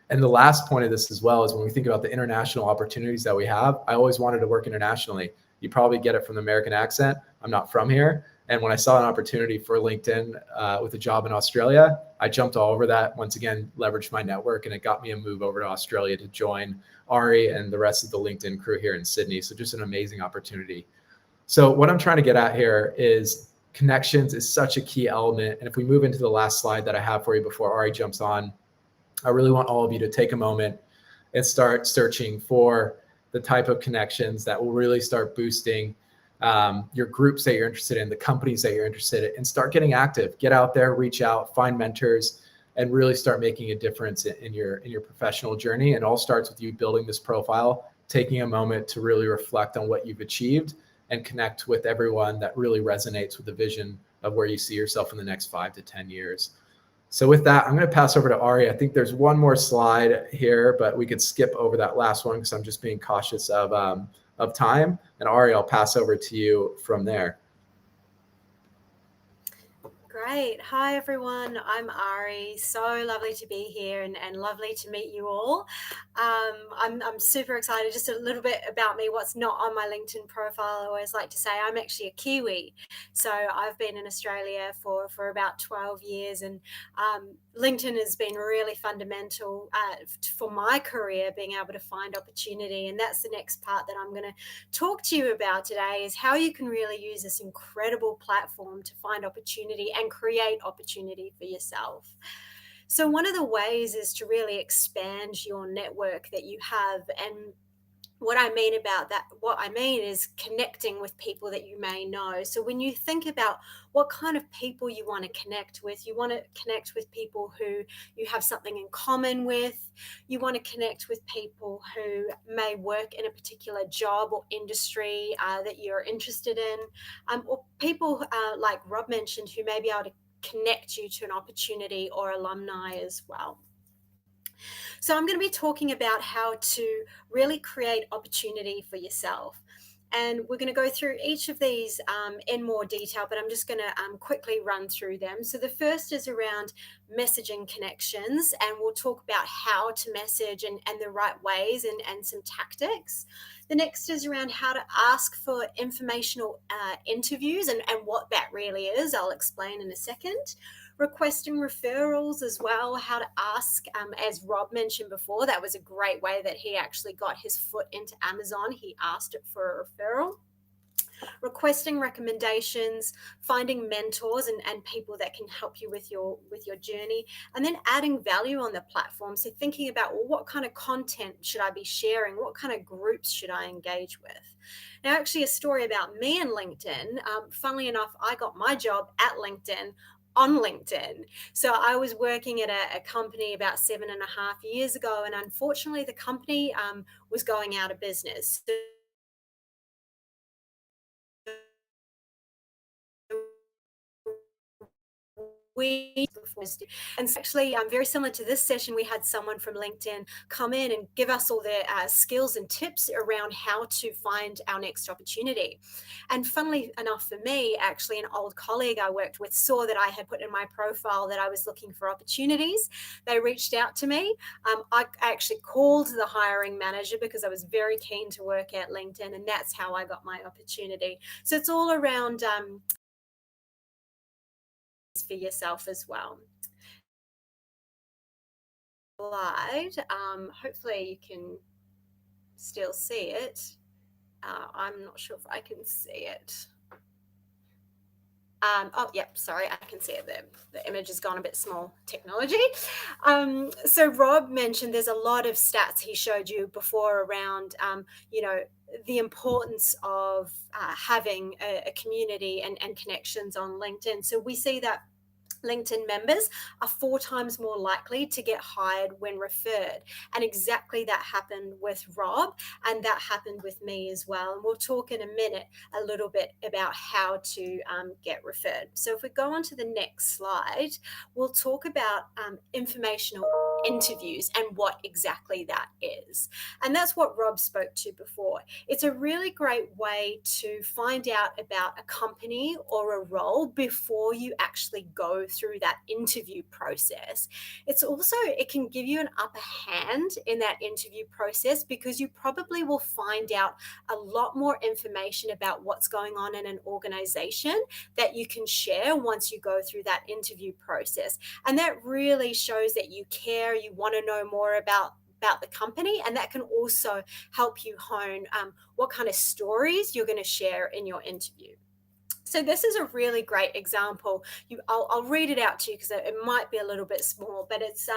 And the last point of this as well is when we think about the international opportunities that we have, I always wanted to work internationally. You probably get it from the American accent. I'm not from here. And when I saw an opportunity for LinkedIn with a job in Australia, I jumped all over that. Once again, leveraged my network, and it got me a move over to Australia to join Ari and the rest of the LinkedIn crew here in Sydney. So just an amazing opportunity. So what I'm trying to get at here is connections is such a key element. And if we move into the last slide that I have for you before Ari jumps on, I really want all of you to take a moment and start searching for the type of connections that will really start boosting your groups that you're interested in, the companies that you're interested in, and start getting active. Get out there, reach out, find mentors, and really start making a difference in your professional journey. And it all starts with you building this profile, taking a moment to really reflect on what you've achieved and connect with everyone that really resonates with the vision of where you see yourself in the next 5 to 10 years. So with that, I'm going to pass over to Ari. I think there's one more slide here, but we could skip over that last one because I'm just being cautious of time. And Ari, I'll pass over to you from there. Great. Hi, everyone. I'm Ari. So lovely to be here and lovely to meet you all. I'm super excited. Just a little bit about me, what's not on my LinkedIn profile. I always like to say I'm actually a Kiwi. So I've been in Australia for about 12 years, and LinkedIn has been really fundamental for my career, being able to find opportunity. And that's the next part that I'm going to talk to you about today, is how you can really use this incredible platform to find opportunity and create opportunity for yourself. So one of the ways is to really expand your network that you have. And what I mean about that, what I mean is connecting with people that you may know. So when you think about what kind of people you want to connect with, you want to connect with people who you have something in common with. You want to connect with people who may work in a particular job or industry that you're interested in, or people like Rob mentioned, who may be able to connect you to an opportunity or alumni as well. So I'm going to be talking about how to really create opportunity for yourself. And we're going to go through each of these in more detail, but I'm just going to quickly run through them. So the first is around messaging connections, and we'll talk about how to message and the right ways and some tactics. The next is around how to ask for informational interviews and what that really is. I'll explain in a second. Requesting referrals as well, how to ask, as Rob mentioned before, that was a great way that he actually got his foot into Amazon. He asked it for a referral. Requesting recommendations, finding mentors and people that can help you with your journey, and then adding value on the platform. So thinking about, well, what kind of content should I be sharing? What kind of groups should I engage with? Now, actually, a story about me and LinkedIn. Funnily enough, I got my job at LinkedIn on LinkedIn. So I was working at a company about 7.5 years ago, and unfortunately the company was going out of business. So and actually very similar to this session, we had someone from LinkedIn come in and give us all their skills and tips around how to find our next opportunity. And funnily enough for me, actually, an old colleague I worked with saw that I had put in my profile that I was looking for opportunities. They reached out to me. I actually called the hiring manager because I was very keen to work at LinkedIn, and that's how I got my opportunity. So it's all around for yourself as well. Slide. Hopefully you can still see it. I'm not sure if I can see it. Oh, yep, sorry, I can see it. The image has gone a bit small, technology. So Rob mentioned there's a lot of stats he showed you before around, the importance of having a community and connections on LinkedIn. So we see that LinkedIn members are 4 times more likely to get hired when referred. And exactly that happened with Rob, and that happened with me as well. And we'll talk in a minute a little bit about how to get referred. So if we go on to the next slide, we'll talk about informational interviews and what exactly that is. And that's what Rob spoke to before. It's a really great way to find out about a company or a role before you actually go through that interview process. It can give you an upper hand in that interview process because you probably will find out a lot more information about what's going on in an organization that you can share once you go through that interview process. And that really shows that you care, you want to know more about the company, and that can also help you hone what kind of stories you're going to share in your interview. So this is a really great example. I'll read it out to you because it might be a little bit small, but it's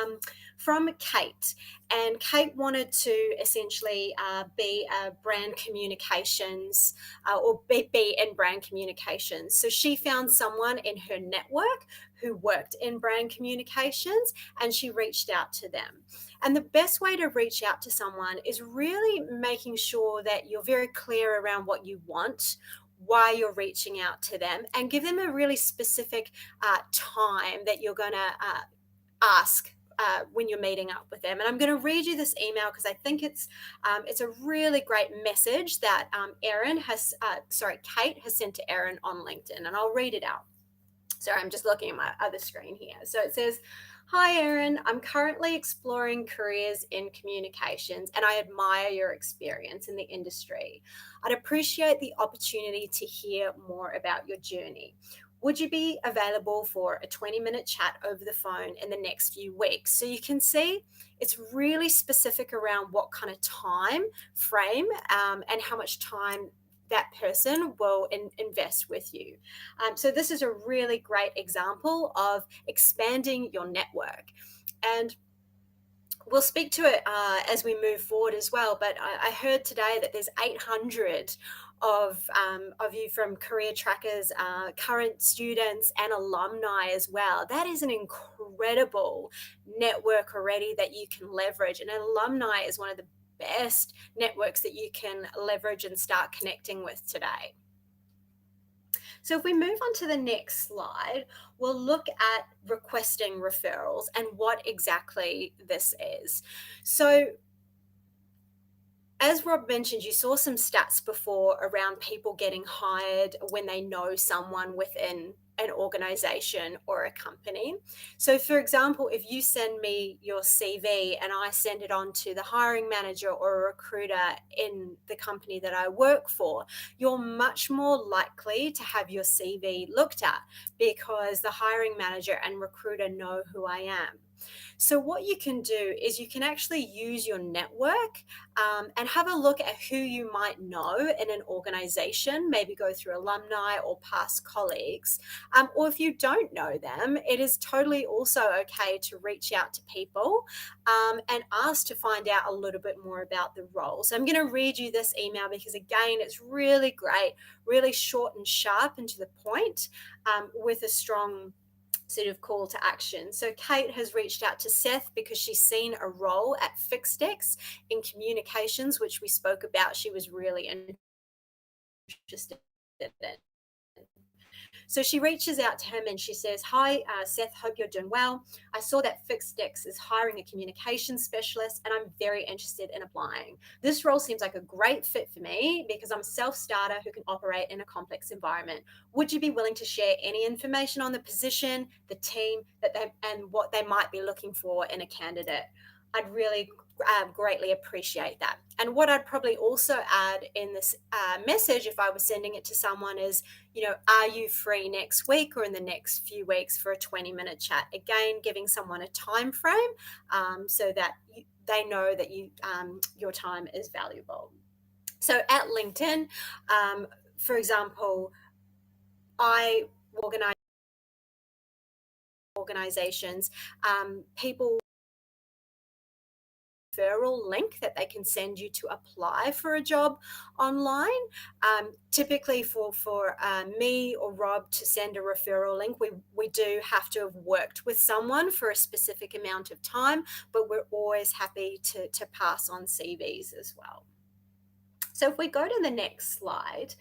from Kate. And Kate wanted to essentially be a brand communications or be in brand communications. So she found someone in her network who worked in brand communications, and she reached out to them. And the best way to reach out to someone is really making sure that you're very clear around what you want, why you're reaching out to them, and give them a really specific time that you're going to ask when you're meeting up with them. And I'm going to read you this email because I think it's a really great message that Kate has sent to Erin on LinkedIn, and I'll read it out. Sorry, I'm just looking at my other screen here. So it says, "Hi, Erin. I'm currently exploring careers in communications, and I admire your experience in the industry. I'd appreciate the opportunity to hear more about your journey. Would you be available for a 20-minute chat over the phone in the next few weeks?" So you can see it's really specific around what kind of time frame and how much time that person will invest with you. So this is a really great example of expanding your network. And we'll speak to it as we move forward as well. But I heard today that there's 800 of you from CareerTrackers, current students and alumni as well. That is an incredible network already that you can leverage. And an alumni is one of the best networks that you can leverage and start connecting with today. So if we move on to the next slide, we'll look at requesting referrals and what exactly this is. So as Rob mentioned, you saw some stats before around people getting hired when they know someone within an organization or a company. So for example, if you send me your CV and I send it on to the hiring manager or a recruiter in the company that I work for, you're much more likely to have your CV looked at because the hiring manager and recruiter know who I am. So what you can do is you can actually use your network and have a look at who you might know in an organization, maybe go through alumni or past colleagues. Or if you don't know them, it is totally also okay to reach out to people and ask to find out a little bit more about the role. So I'm going to read you this email because, again, it's really great, really short and sharp and to the point with a strong sort of call to action. So Kate has reached out to Seth because she's seen a role at Fixdex in communications, which we spoke about. She was really interested in. So she reaches out to him and she says, "Hi, Seth, hope you're doing well. I saw that Fixdex is hiring a communications specialist and I'm very interested in applying. This role seems like a great fit for me because I'm a self-starter who can operate in a complex environment. Would you be willing to share any information on the position, the team, and what they might be looking for in a candidate?" I'd really greatly appreciate that. And what I'd probably also add in this message, if I was sending it to someone, is, are you free next week or in the next few weeks for a 20-minute chat? Again, giving someone a time frame so that they know that your time is valuable. So at LinkedIn, for example, I organizations, people referral link that they can send you to apply for a job online. Typically for me or Rob to send a referral link, we do have to have worked with someone for a specific amount of time, but we're always happy to pass on CVs as well. So if we go to the next slide,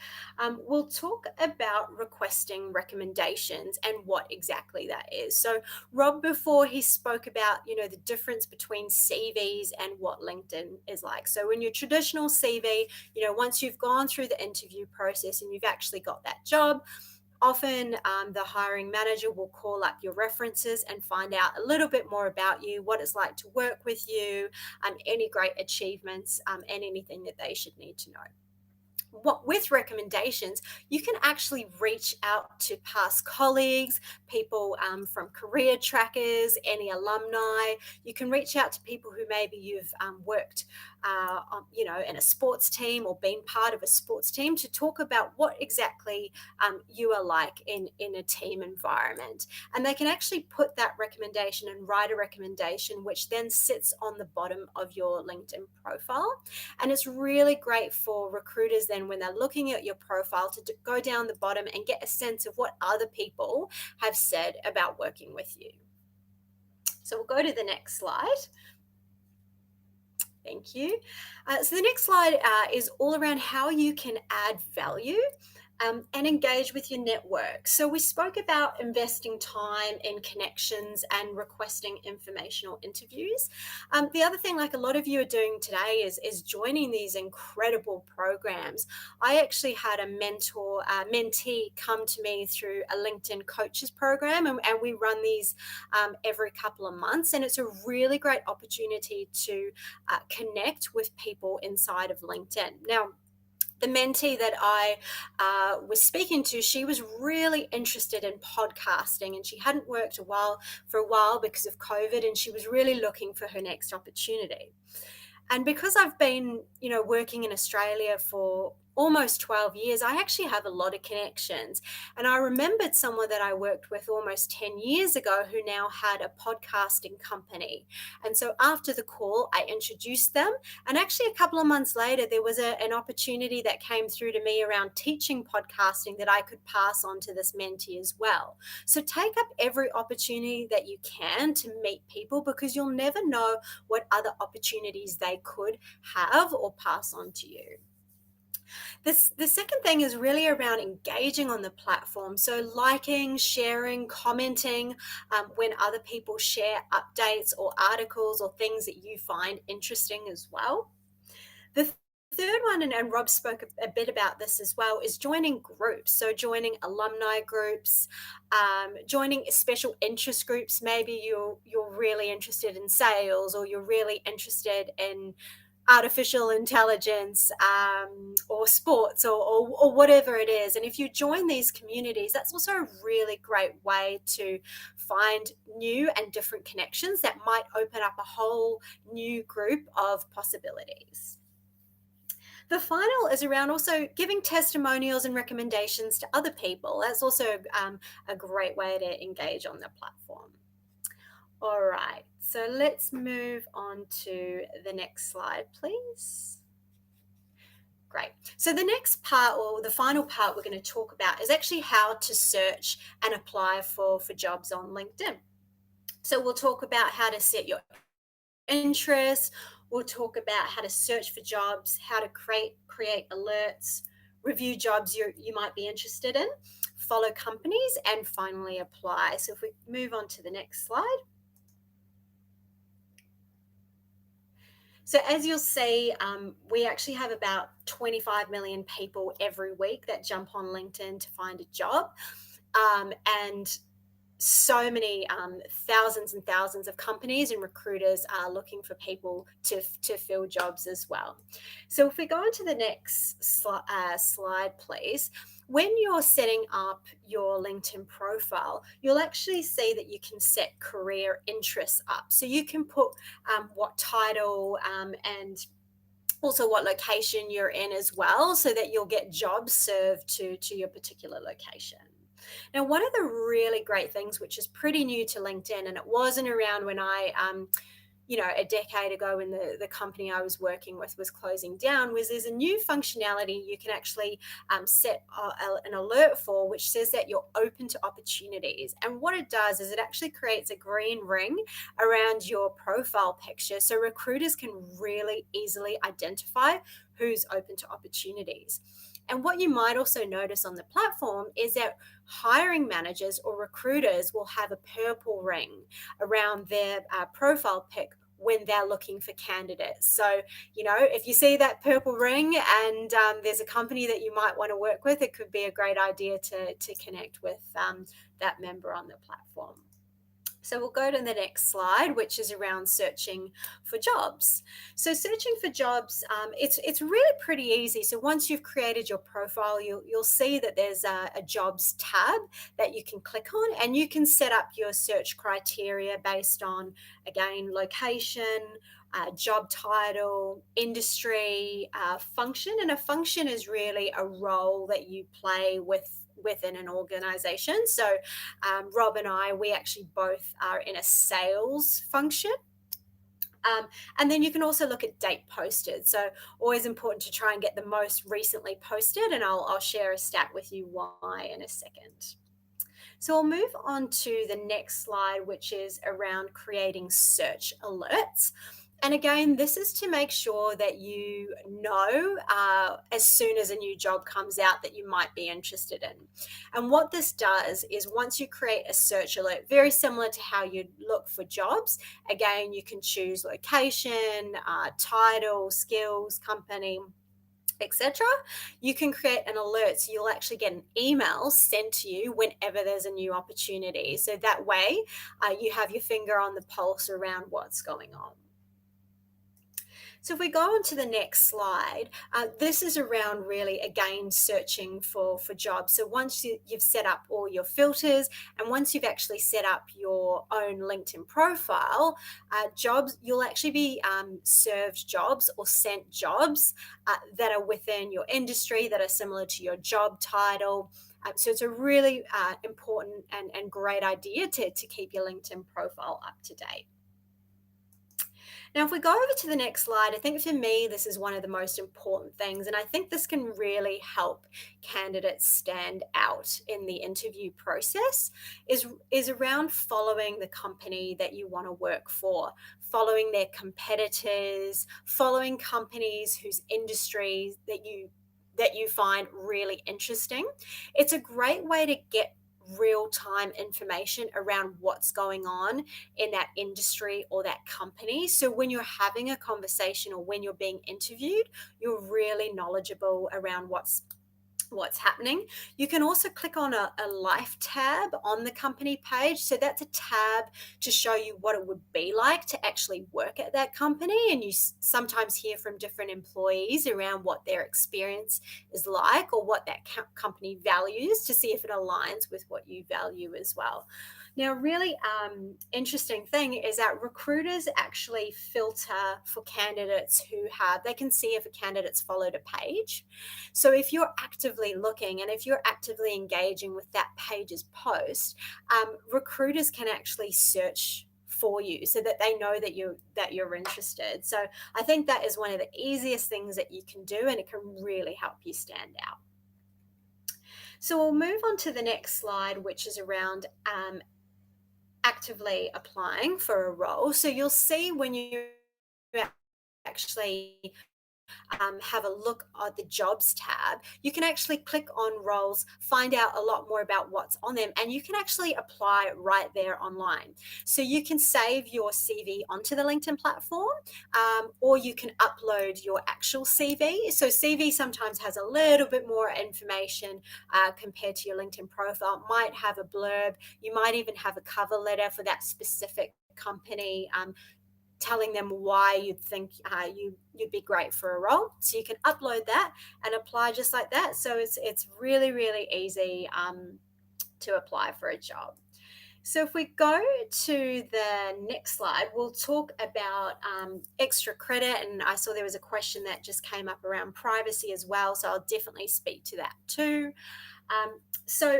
we'll talk about requesting recommendations and what exactly that is. So Rob, before he spoke about, the difference between CVs and what LinkedIn is like. So in your traditional CV, once you've gone through the interview process and you've actually got that job, often the hiring manager will call up your references and find out a little bit more about you, what it's like to work with you, any great achievements, and anything that they should need to know. With recommendations, you can actually reach out to past colleagues, people from CareerTrackers, any alumni. You can reach out to people who maybe you've worked in a sports team or been part of a sports team to talk about what exactly you are like in a team environment. And they can actually put that recommendation and write a recommendation, which then sits on the bottom of your LinkedIn profile. And it's really great for recruiters then when they're looking at your profile to go down the bottom and get a sense of what other people have said about working with you. So we'll go to the next slide. Thank you. So the next slide is all around how you can add value and engage with your network. So we spoke about investing time in connections and requesting informational interviews. The other thing, like a lot of you are doing today, is joining these incredible programs. I actually had a mentee come to me through a LinkedIn coaches program, and we run these every couple of months. And it's a really great opportunity to connect with people inside of LinkedIn. Now, the mentee that I was speaking to, she was really interested in podcasting, and she hadn't worked for a while because of COVID, and she was really looking for her next opportunity. And because I've been, working in Australia for almost 12 years, I actually have a lot of connections. And I remembered someone that I worked with almost 10 years ago who now had a podcasting company. And so after the call, I introduced them. And actually a couple of months later, there was an opportunity that came through to me around teaching podcasting that I could pass on to this mentee as well. So take up every opportunity that you can to meet people, because you'll never know what other opportunities they could have or pass on to you. The second thing is really around engaging on the platform. So liking, sharing, commenting when other people share updates or articles or things that you find interesting as well. The third one, and Rob spoke a bit about this as well, is joining groups. So joining alumni groups, joining special interest groups. Maybe you're really interested in sales, or you're really interested in artificial intelligence or sports or whatever it is. And if you join these communities, that's also a really great way to find new and different connections that might open up a whole new group of possibilities. The final is around also giving testimonials and recommendations to other people. That's also a great way to engage on the platform. All right, so let's move on to the next slide, please. Great. So the next part, or the final part we're going to talk about, is actually how to search and apply for jobs on LinkedIn. So we'll talk about how to set your interests. We'll talk about how to search for jobs, how to create alerts, review jobs you might be interested in, follow companies, and finally apply. So if we move on to the next slide. So as you'll see, we actually have about 25 million people every week that jump on LinkedIn to find a job. And so many thousands and thousands of companies and recruiters are looking for people to fill jobs as well. So if we go on to the next slide, please. When you're setting up your LinkedIn profile, you'll actually see that you can set career interests up. So you can put what title and also what location you're in as well, so that you'll get jobs served to your particular location. Now, one of the really great things, which is pretty new to LinkedIn, and it wasn't around when I a decade ago when the company I was working with was closing down, was there's a new functionality you can actually set an alert for, which says that you're open to opportunities. And what it does is it actually creates a green ring around your profile picture, so recruiters can really easily identify who's open to opportunities. And what you might also notice on the platform is that hiring managers or recruiters will have a purple ring around their profile pic when they're looking for candidates. So, if you see that purple ring and there's a company that you might want to work with, it could be a great idea to connect with that member on the platform. So we'll go to the next slide, which is around searching for jobs. So searching for jobs, it's really pretty easy. So once you've created your profile, you'll see that there's a jobs tab that you can click on, and you can set up your search criteria based on, again, location, job title, industry, function. And a function is really a role that you play within an organization. So Rob and I, we actually both are in a sales function. And then you can also look at date posted. So always important to try and get the most recently posted, and I'll share a stat with you why in a second. So I'll move on to the next slide, which is around creating search alerts. And again, this is to make sure that you know as soon as a new job comes out that you might be interested in. And what this does is once you create a search alert, very similar to how you'd look for jobs, again, you can choose location, title, skills, company, etc. You can create an alert, so you'll actually get an email sent to you whenever there's a new opportunity. So that way you have your finger on the pulse around what's going on. So if we go on to the next slide, this is around really, again, searching for jobs. So once you've set up all your filters, and once you've actually set up your own LinkedIn profile, jobs, you'll actually be served jobs or sent jobs that are within your industry, that are similar to your job title. So it's a really important and great idea to keep your LinkedIn profile up to date. Now, if we go over to the next slide, I think for me, this is one of the most important things, and I think this can really help candidates stand out in the interview process, is around following the company that you want to work for, following their competitors, following companies whose industries that you find really interesting. It's a great way to get real-time information around what's going on in that industry or that company. So when you're having a conversation or when you're being interviewed, you're really knowledgeable around what's happening. You can also click on a life tab on the company page. So that's a tab to show you what it would be like to actually work at that company. And you sometimes hear from different employees around what their experience is like or what that company values, to see if it aligns with what you value as well. Now, really interesting thing is that recruiters actually filter for candidates they can see if a candidate's followed a page. So if you're actively looking and if you're actively engaging with that page's post, recruiters can actually search for you so that they know that you're interested. So I think that is one of the easiest things that you can do, and it can really help you stand out. So we'll move on to the next slide, which is around actively applying for a role. So you'll see when you actually have a look at the jobs tab, you can actually click on roles, find out a lot more about what's on them, and you can actually apply right there online. So you can save your CV onto the LinkedIn platform, or you can upload your actual CV. So CV sometimes has a little bit more information compared to your LinkedIn profile. It might have a blurb. You might even have a cover letter for that specific company, telling them why you'd think you'd be great for a role. So you can upload that and apply just like that. So it's really, really easy to apply for a job. So if we go to the next slide, we'll talk about extra credit. And I saw there was a question that just came up around privacy as well. So I'll definitely speak to that too. So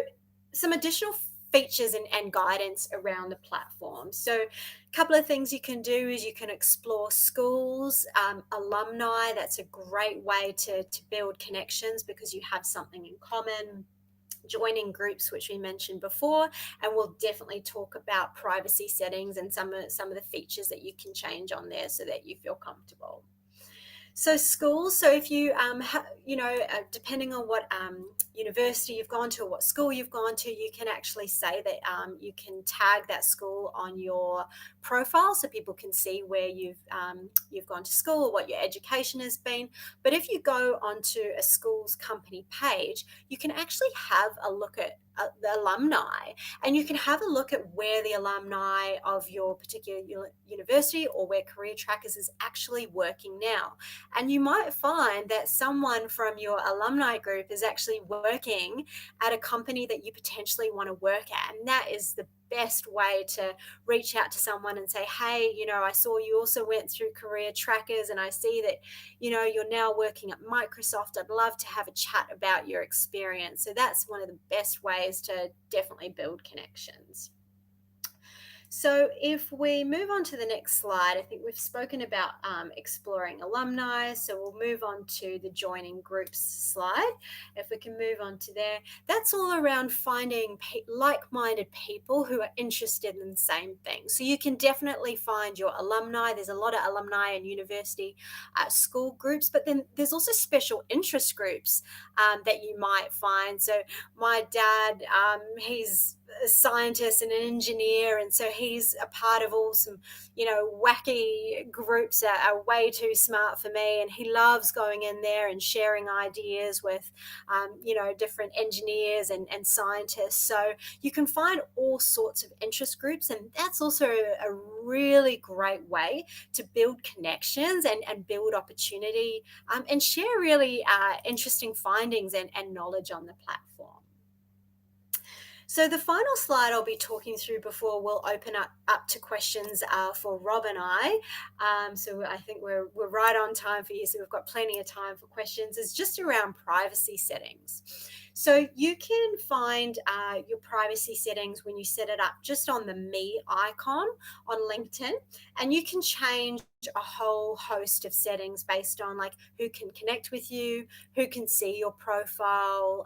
some additional features and guidance around the platform. So a couple of things you can do is you can explore schools, alumni. That's a great way to build connections because you have something in common. Joining groups, which we mentioned before, and we'll definitely talk about privacy settings and some of the features that you can change on there so that you feel comfortable. So schools, so if you, depending on what university you've gone to or what school you've gone to, you can actually say that you can tag that school on your profile so people can see where you've gone to school or what your education has been. But if you go onto a school's company page, you can actually have a look at the alumni, and you can have a look at where the alumni of your particular university or where CareerTrackers is actually working now. And you might find that someone from your alumni group is actually working at a company that you potentially want to work at. And that is the best way to reach out to someone and say, hey, I saw you also went through CareerTrackers and I see that, you're now working at Microsoft. I'd love to have a chat about your experience. So that's one of the best ways to definitely build connections. So if we move on to the next slide, I think we've spoken about exploring alumni. So we'll move on to the joining groups slide. If we can move on to there, that's all around finding like-minded people who are interested in the same thing. So you can definitely find your alumni. There's a lot of alumni and university school groups, but then there's also special interest groups that you might find. So my dad, he's a scientist and an engineer, and so he's a part of all some wacky groups that are way too smart for me, and he loves going in there and sharing ideas with different engineers and scientists. So you can find all sorts of interest groups, and that's also a really great way to build connections and build opportunity and share really interesting findings and knowledge on the platform. So the final slide I'll be talking through before we'll open up to questions for Rob and I. So I think we're right on time for you. So we've got plenty of time for questions. It's just around privacy settings. So you can find your privacy settings when you set it up just on the Me icon on LinkedIn, and you can change a whole host of settings based on like who can connect with you, who can see your profile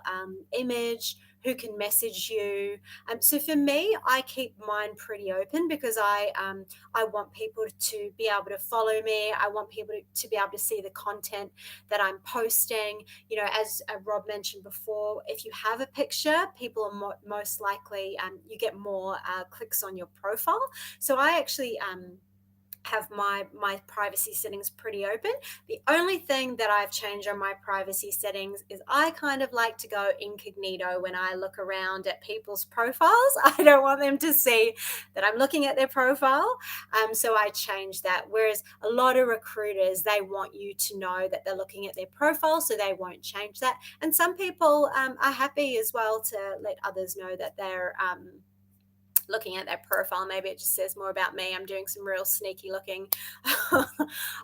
image, who can message you. So for me, I keep mine pretty open because I want people to be able to follow me. I want people to be able to see the content that I'm posting. As Rob mentioned before, if you have a picture, people are most likely, you get more clicks on your profile. So I actually have my privacy settings pretty open. The only thing that I've changed on my privacy settings is I kind of like to go incognito when I look around at people's profiles. I don't want them to see that I'm looking at their profile. So I changed that. Whereas a lot of recruiters, they want you to know that they're looking at their profile, so they won't change that. And some people are happy as well to let others know that they're looking at that profile. Maybe it just says more about me. I'm doing some real sneaky looking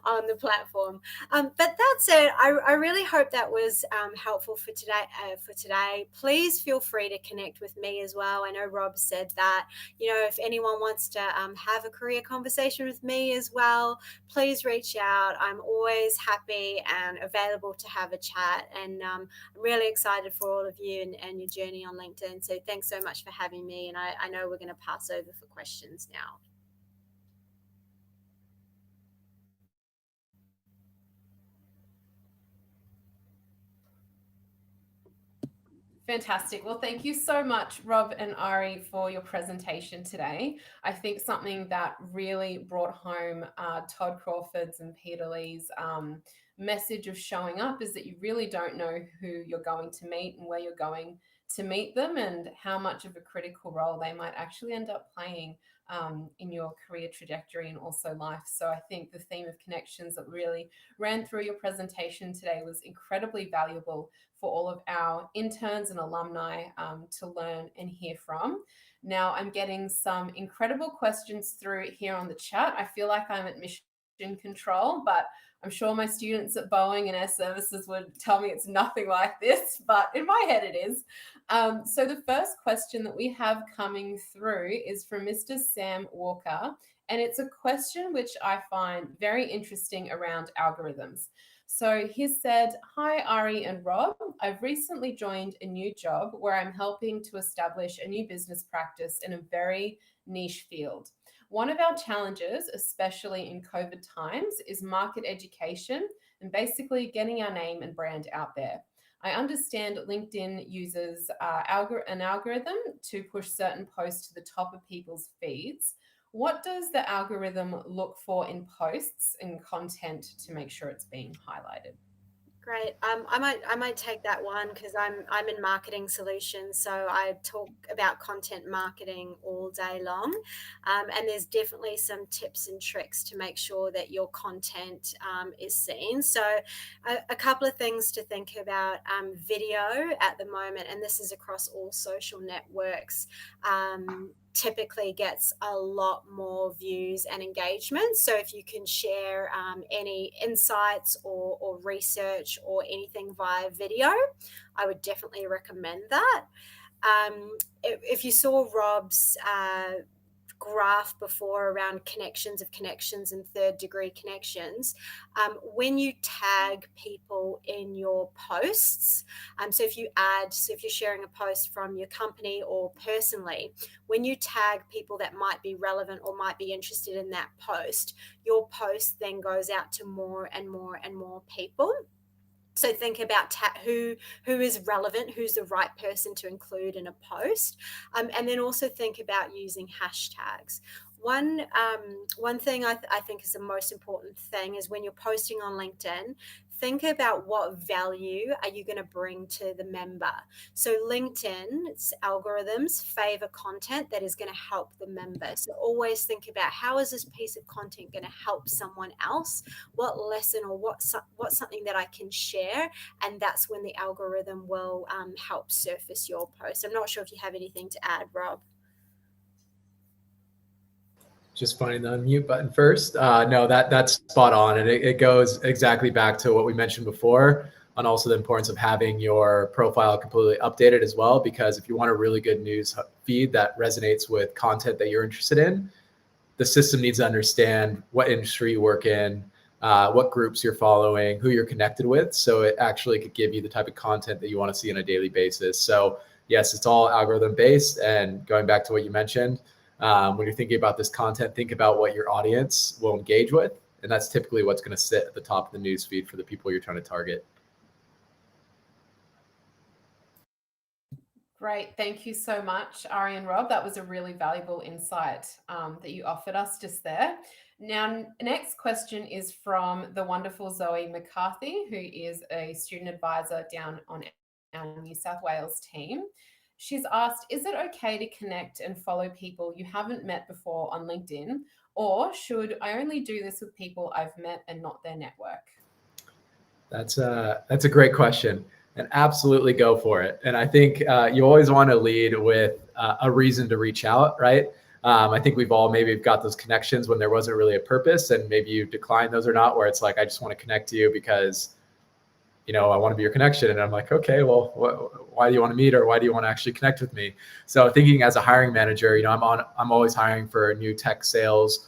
on the platform. But that's it. I really hope that was helpful for today. Please feel free to connect with me as well. I know Rob said that, if anyone wants to have a career conversation with me as well, please reach out. I'm always happy and available to have a chat. And I'm really excited for all of you and your journey on LinkedIn. So thanks so much for having me. And I know we're going to pass over for questions now. Fantastic. Well, thank you so much, Rob and Ari, for your presentation today. I think something that really brought home Todd Crawford's and Peta-Lee's message of showing up is that you really don't know who you're going to meet and where you're going to meet them and how much of a critical role they might actually end up playing in your career trajectory and also life. So I think the theme of connections that really ran through your presentation today was incredibly valuable for all of our interns and alumni to learn and hear from. Now I'm getting some incredible questions through here on the chat. I feel like I'm at Mission control, but I'm sure my students at Boeing and Air Services would tell me it's nothing like this, but in my head it is. So the first question that we have coming through is from Mr. Sam Walker, and it's a question which I find very interesting around algorithms. So he said, "Hi, Ari and Rob. I've recently joined a new job where I'm helping to establish a new business practice in a very niche field. One of our challenges, especially in COVID times, is market education and basically getting our name and brand out there. I understand LinkedIn uses an algorithm to push certain posts to the top of people's feeds. What does the algorithm look for in posts and content to make sure it's being highlighted?" Great. I might take that one because I'm in marketing solutions, so I talk about content marketing all day long, and there's definitely some tips and tricks to make sure that your content is seen. So a couple of things to think about: video at the moment, and this is across all social networks. Typically gets a lot more views and engagement. So if you can share any insights or research or anything via video, I would definitely recommend that. If you saw Rob's graph before around connections and third degree connections, when you tag people in your posts, so if you're sharing a post from your company or personally, when you tag people that might be relevant or might be interested in that post, your post then goes out to more and more and more people. So think about who is relevant, who's the right person to include in a post, and then also think about using hashtags. One thing I think is the most important thing is when you're posting on LinkedIn, think about what value are you going to bring to the member. So LinkedIn's algorithms favor content that is going to help the member. So always think about, how is this piece of content going to help someone else? What lesson or what's something that I can share? And that's when the algorithm will help surface your post. I'm not sure if you have anything to add, Rob. Just finding the unmute button first. No, that's spot on. And it goes exactly back to what we mentioned before on also the importance of having your profile completely updated as well, because if you want a really good news feed that resonates with content that you're interested in, the system needs to understand what industry you work in, what groups you're following, who you're connected with. So it actually could give you the type of content that you want to see on a daily basis. So yes, it's all algorithm based. And going back to what you mentioned, when you're thinking about this content, think about what your audience will engage with. And that's typically what's going to sit at the top of the news feed for the people you're trying to target. Great. Thank you so much, Ari and Rob. That was a really valuable insight that you offered us just there. Now, next question is from the wonderful Zoe McCarthy, who is a student advisor down on our New South Wales team. She's asked, is it okay to connect and follow people you haven't met before on LinkedIn, or should I only do this with people I've met and not their network? That's a great question, and absolutely go for it. And I think you always want to lead with a reason to reach out, right? I think we've all maybe got those connections when there wasn't really a purpose, and maybe you decline those or not, where it's like, I just want to connect to you because, you know, I want to be your connection. And I'm like, okay, well, why do you want to meet, or why do you want to actually connect with me? So thinking as a hiring manager, you know, I'm always hiring for new tech sales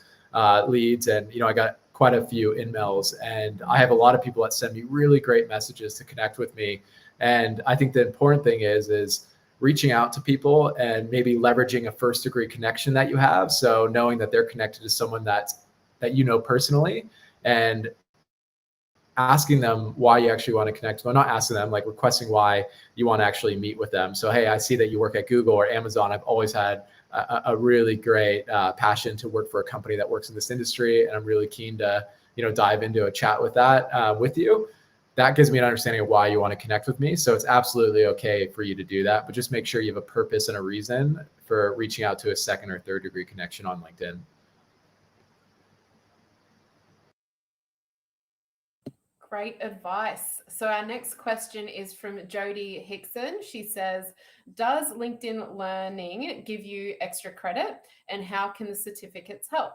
leads, and, you know, I got quite a few in-mails, and I have a lot of people that send me really great messages to connect with me. And I think the important thing is reaching out to people and maybe leveraging a first degree connection that you have. So knowing that they're connected to someone that you know personally, and asking them why you actually want to connect. Well, not asking them, like requesting why you want to actually meet with them. So, hey, I see that you work at Google or Amazon. I've always had a really great passion to work for a company that works in this industry, and I'm really keen to, you know, dive into a chat with that with you. That gives me an understanding of why you want to connect with me. So it's absolutely okay for you to do that, but just make sure you have a purpose and a reason for reaching out to a second or third degree connection on LinkedIn. Great advice. So our next question is from Jody Hickson. She says, does LinkedIn Learning give you extra credit, and how can the certificates help?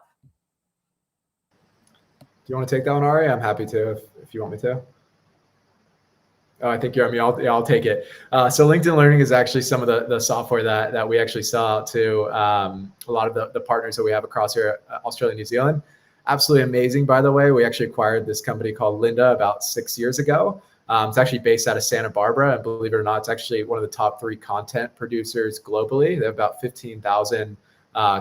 you want to take that one, Ari? I'm happy to if you want me to. Oh, I think you're on me. I'll take it. So LinkedIn Learning is actually some of the software that we actually sell out to a lot of the partners that we have across here, Australia, New Zealand. Absolutely amazing, by the way. We actually acquired this company called Lynda about 6 years ago. It's actually based out of Santa Barbara, and believe it or not, it's actually one of the top 3 content producers globally. They have about 15,000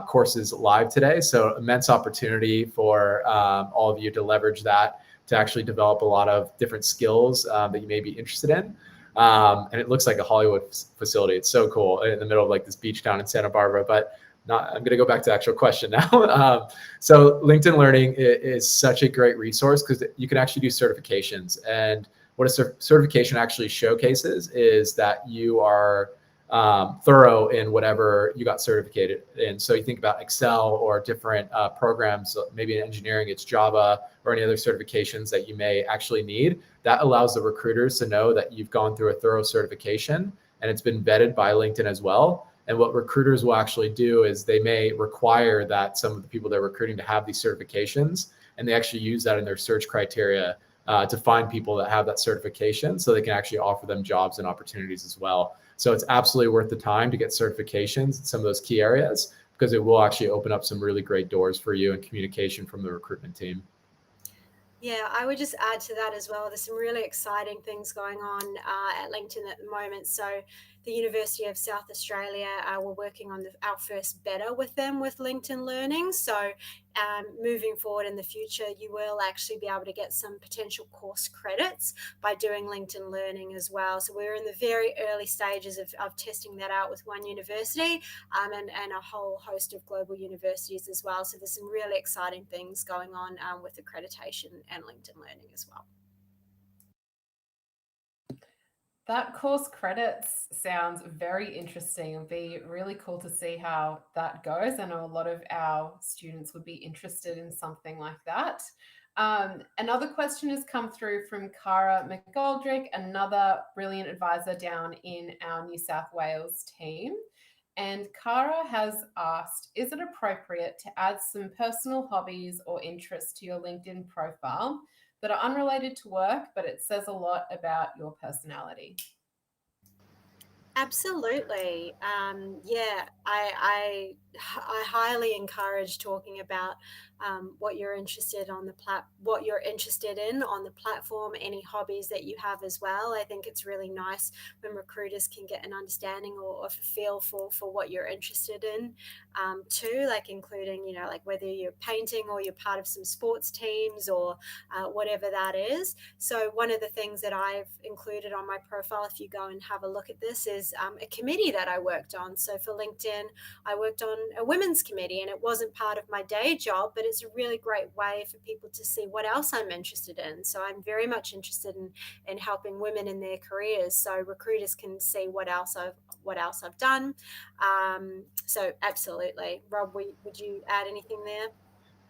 courses live today. So immense opportunity for all of you to leverage that to actually develop a lot of different skills that you may be interested in. And it looks like a Hollywood facility. It's so cool in the middle of like this beach town in Santa Barbara, but I'm going to go back to the actual question now. So LinkedIn Learning is such a great resource because you can actually do certifications. And what a certification actually showcases is that you are thorough in whatever you got certificated in. So you think about Excel or different programs, maybe in engineering, it's Java or any other certifications that you may actually need. That allows the recruiters to know that you've gone through a thorough certification and it's been vetted by LinkedIn as well. And what recruiters will actually do is they may require that some of the people they're recruiting to have these certifications, and they actually use that in their search criteria to find people that have that certification so they can actually offer them jobs and opportunities as well. So it's absolutely worth the time to get certifications in some of those key areas because it will actually open up some really great doors for you and communication from the recruitment team. Yeah, I would just add to that as well. There's some really exciting things going on at LinkedIn at the moment. So the University of South Australia, we're working on our first beta with them with LinkedIn Learning. So moving forward in the future, you will actually be able to get some potential course credits by doing LinkedIn Learning as well. So we're in the very early stages of testing that out with one university and a whole host of global universities as well. So there's some really exciting things going on with accreditation and LinkedIn Learning as well. That course credits sounds very interesting. It'll be really cool to see how that goes. I know a lot of our students would be interested in something like that. Another question has come through from Cara McGoldrick, another brilliant advisor down in our New South Wales team. And Cara has asked, is it appropriate to add some personal hobbies or interests to your LinkedIn profile that are unrelated to work, but it says a lot about your personality? Absolutely. Yeah, I highly encourage talking about what you're interested on the what you're interested in on the platform, any hobbies that you have as well. I think it's really nice when recruiters can get an understanding or a feel for what you're interested in too, like including, like whether you're painting or you're part of some sports teams or whatever that is. So one of the things that I've included on my profile, if you go and have a look at this, is a committee that I worked on. So for LinkedIn, I worked on a women's committee, and it wasn't part of my day job, but it's a really great way for people to see what else I'm interested in. So I'm very much interested in helping women in their careers, so recruiters can see what else I've done. So absolutely. Rob, would you add anything there?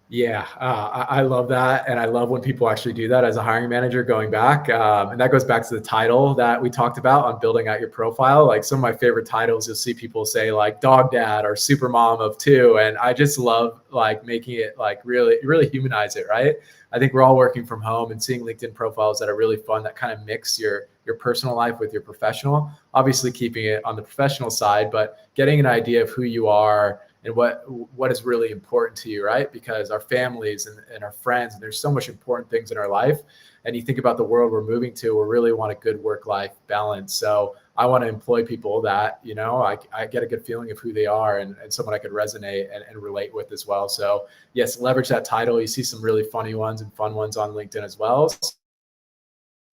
Yeah, I love that. And I love when people actually do that as a hiring manager going back. And that goes back to the title that we talked about on building out your profile. Like some of my favorite titles, you'll see people say like dog dad or super mom of 2. And I just love like making it like really humanize it, right? I think we're all working from home and seeing LinkedIn profiles that are really fun, that kind of mix your personal life with your professional, obviously keeping it on the professional side, but getting an idea of who you are and what is really important to you, right? Because our families and our friends, and there's so much important things in our life. And you think about the world we're moving to, we really want a good work-life balance. So I want to employ people that, I get a good feeling of who they are and someone I could resonate and relate with as well. So yes, leverage that title. You see some really funny ones and fun ones on LinkedIn as well.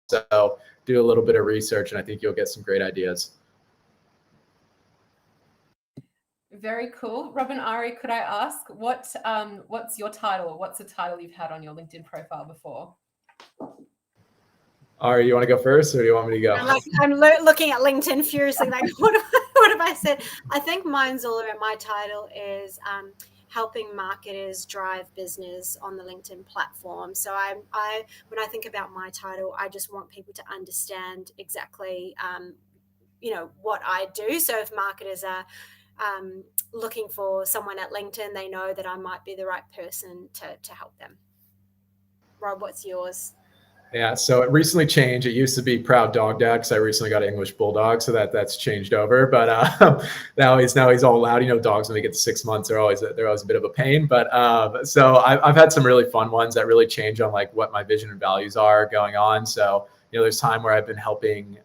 So do a little bit of research and I think you'll get some great ideas. Very cool. Robin, Ari, could I ask what's your title? What's a title you've had on your LinkedIn profile before? Ari, you want to go first or do you want me to go? I'm looking at LinkedIn furiously like, what have I said? I think mine's all around. My title is helping marketers drive business on the LinkedIn platform. So when I think about my title, I just want people to understand exactly, what I do. So if marketers are looking for someone at LinkedIn, they know that I might be the right person to help them. Rob, what's yours? Yeah, so it recently changed. It used to be Proud Dog Dad because I recently got an English Bulldog, so that's changed over. But now he's all loud. You know, dogs when they get to 6 months, they're always a bit of a pain. But so I've had some really fun ones that really change on like what my vision and values are going on. So there's time where I've been helping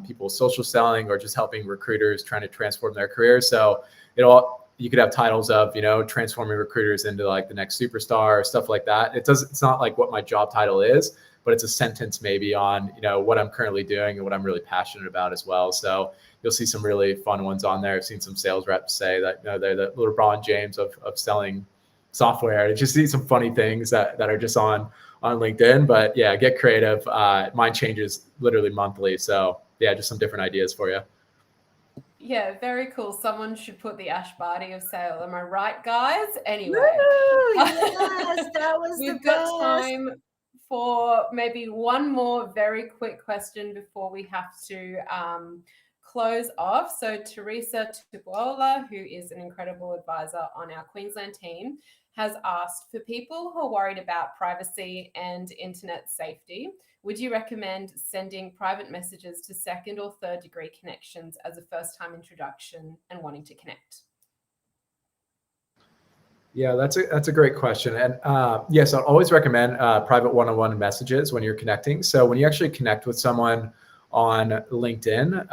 people social selling or just helping recruiters trying to transform their careers. So you could have titles of transforming recruiters into like the next superstar or stuff like that. It's not like what my job title is, but it's a sentence maybe on what I'm currently doing and what I'm really passionate about as well. So you'll see some really fun ones on there. I've seen some sales reps say that they're the LeBron James of selling software. You just see some funny things that are just on LinkedIn. But yeah, get creative. Mine changes literally monthly. So yeah, just some different ideas for you. Yeah, very cool. Someone should put the Ash Barty of sale. Am I right, guys? Anyway, yes, that was we've the got best. time for maybe one more very quick question before we have to close off. So Teresa Tubuola, who is an incredible advisor on our Queensland team, has asked, for people who are worried about privacy and internet safety, would you recommend sending private messages to second or third degree connections as a first-time introduction and wanting to connect? Yeah, that's a great question. And yes, I'll always recommend private one-on-one messages when you're connecting. So when you actually connect with someone on LinkedIn,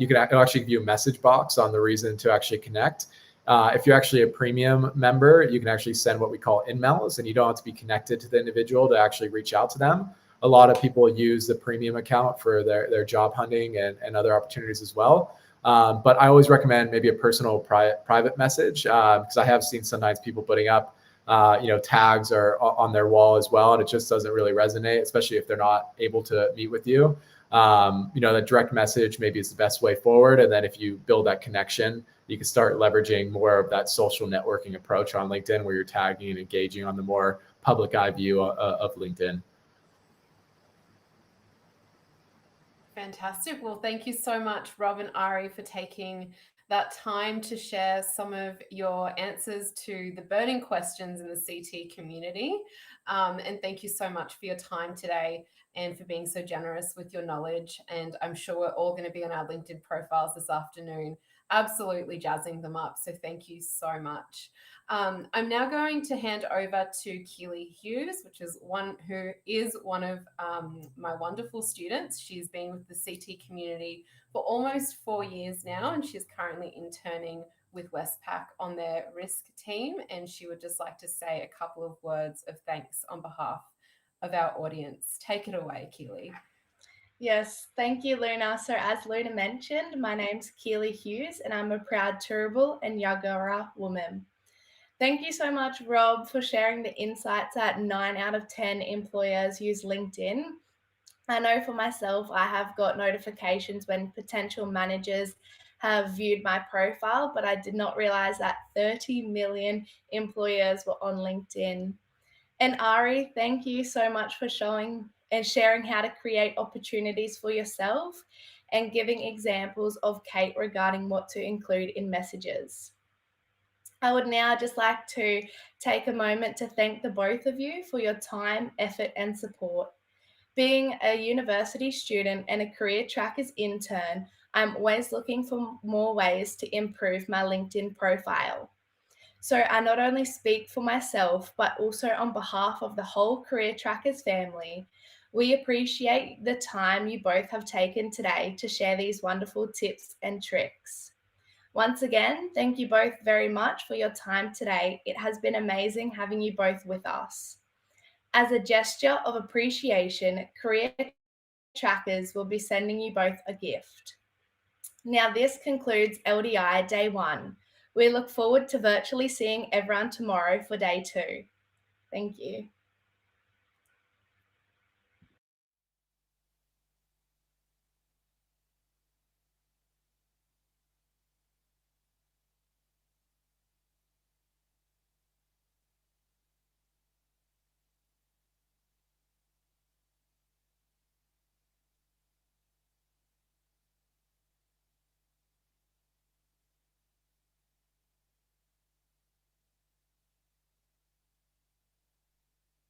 it'll actually give you a message box on the reason to actually connect. If you're actually a premium member, you can actually send what we call in-mails, and you don't have to be connected to the individual to actually reach out to them. A lot of people use the premium account for their job hunting and other opportunities as well. But I always recommend maybe a personal private message because I have seen sometimes people putting up, tags or on their wall as well, and it just doesn't really resonate, especially if they're not able to meet with you. The direct message maybe is the best way forward, and then if you build that connection, you can start leveraging more of that social networking approach on LinkedIn, where you're tagging and engaging on the more public eye view of LinkedIn. Fantastic. Well, thank you so much, Rob and Ari, for taking that time to share some of your answers to the burning questions in the CT community. And thank you so much for your time today and for being so generous with your knowledge. And I'm sure we're all going to be on our LinkedIn profiles this afternoon, absolutely jazzing them up. So thank you so much. I'm now going to hand over to Keely Hughes, who is one of my wonderful students. She's been with the CT community for almost 4 years now, and she's currently interning with Westpac on their risk team. And she would just like to say a couple of words of thanks on behalf of our audience. Take it away, Keely. Yes, thank you, Luna. So as Luna mentioned, my name's Keely Hughes, and I'm a proud Turrbal and Yagara woman. Thank you so much, Rob, for sharing the insights that 9 out of 10 employers use LinkedIn. I know for myself, I have got notifications when potential managers have viewed my profile, but I did not realize that 30 million employers were on LinkedIn. And Ari, thank you so much for showing and sharing how to create opportunities for yourself and giving examples of Kate regarding what to include in messages. I would now just like to take a moment to thank the both of you for your time, effort, and support. Being a university student and a CareerTrackers intern, I'm always looking for more ways to improve my LinkedIn profile. So I not only speak for myself, but also on behalf of the whole CareerTrackers family. We appreciate the time you both have taken today to share these wonderful tips and tricks. Once again, thank you both very much for your time today. It has been amazing having you both with us. As a gesture of appreciation, CareerTrackers will be sending you both a gift. Now, this concludes LDI Day 1. We look forward to virtually seeing everyone tomorrow for Day 2. Thank you.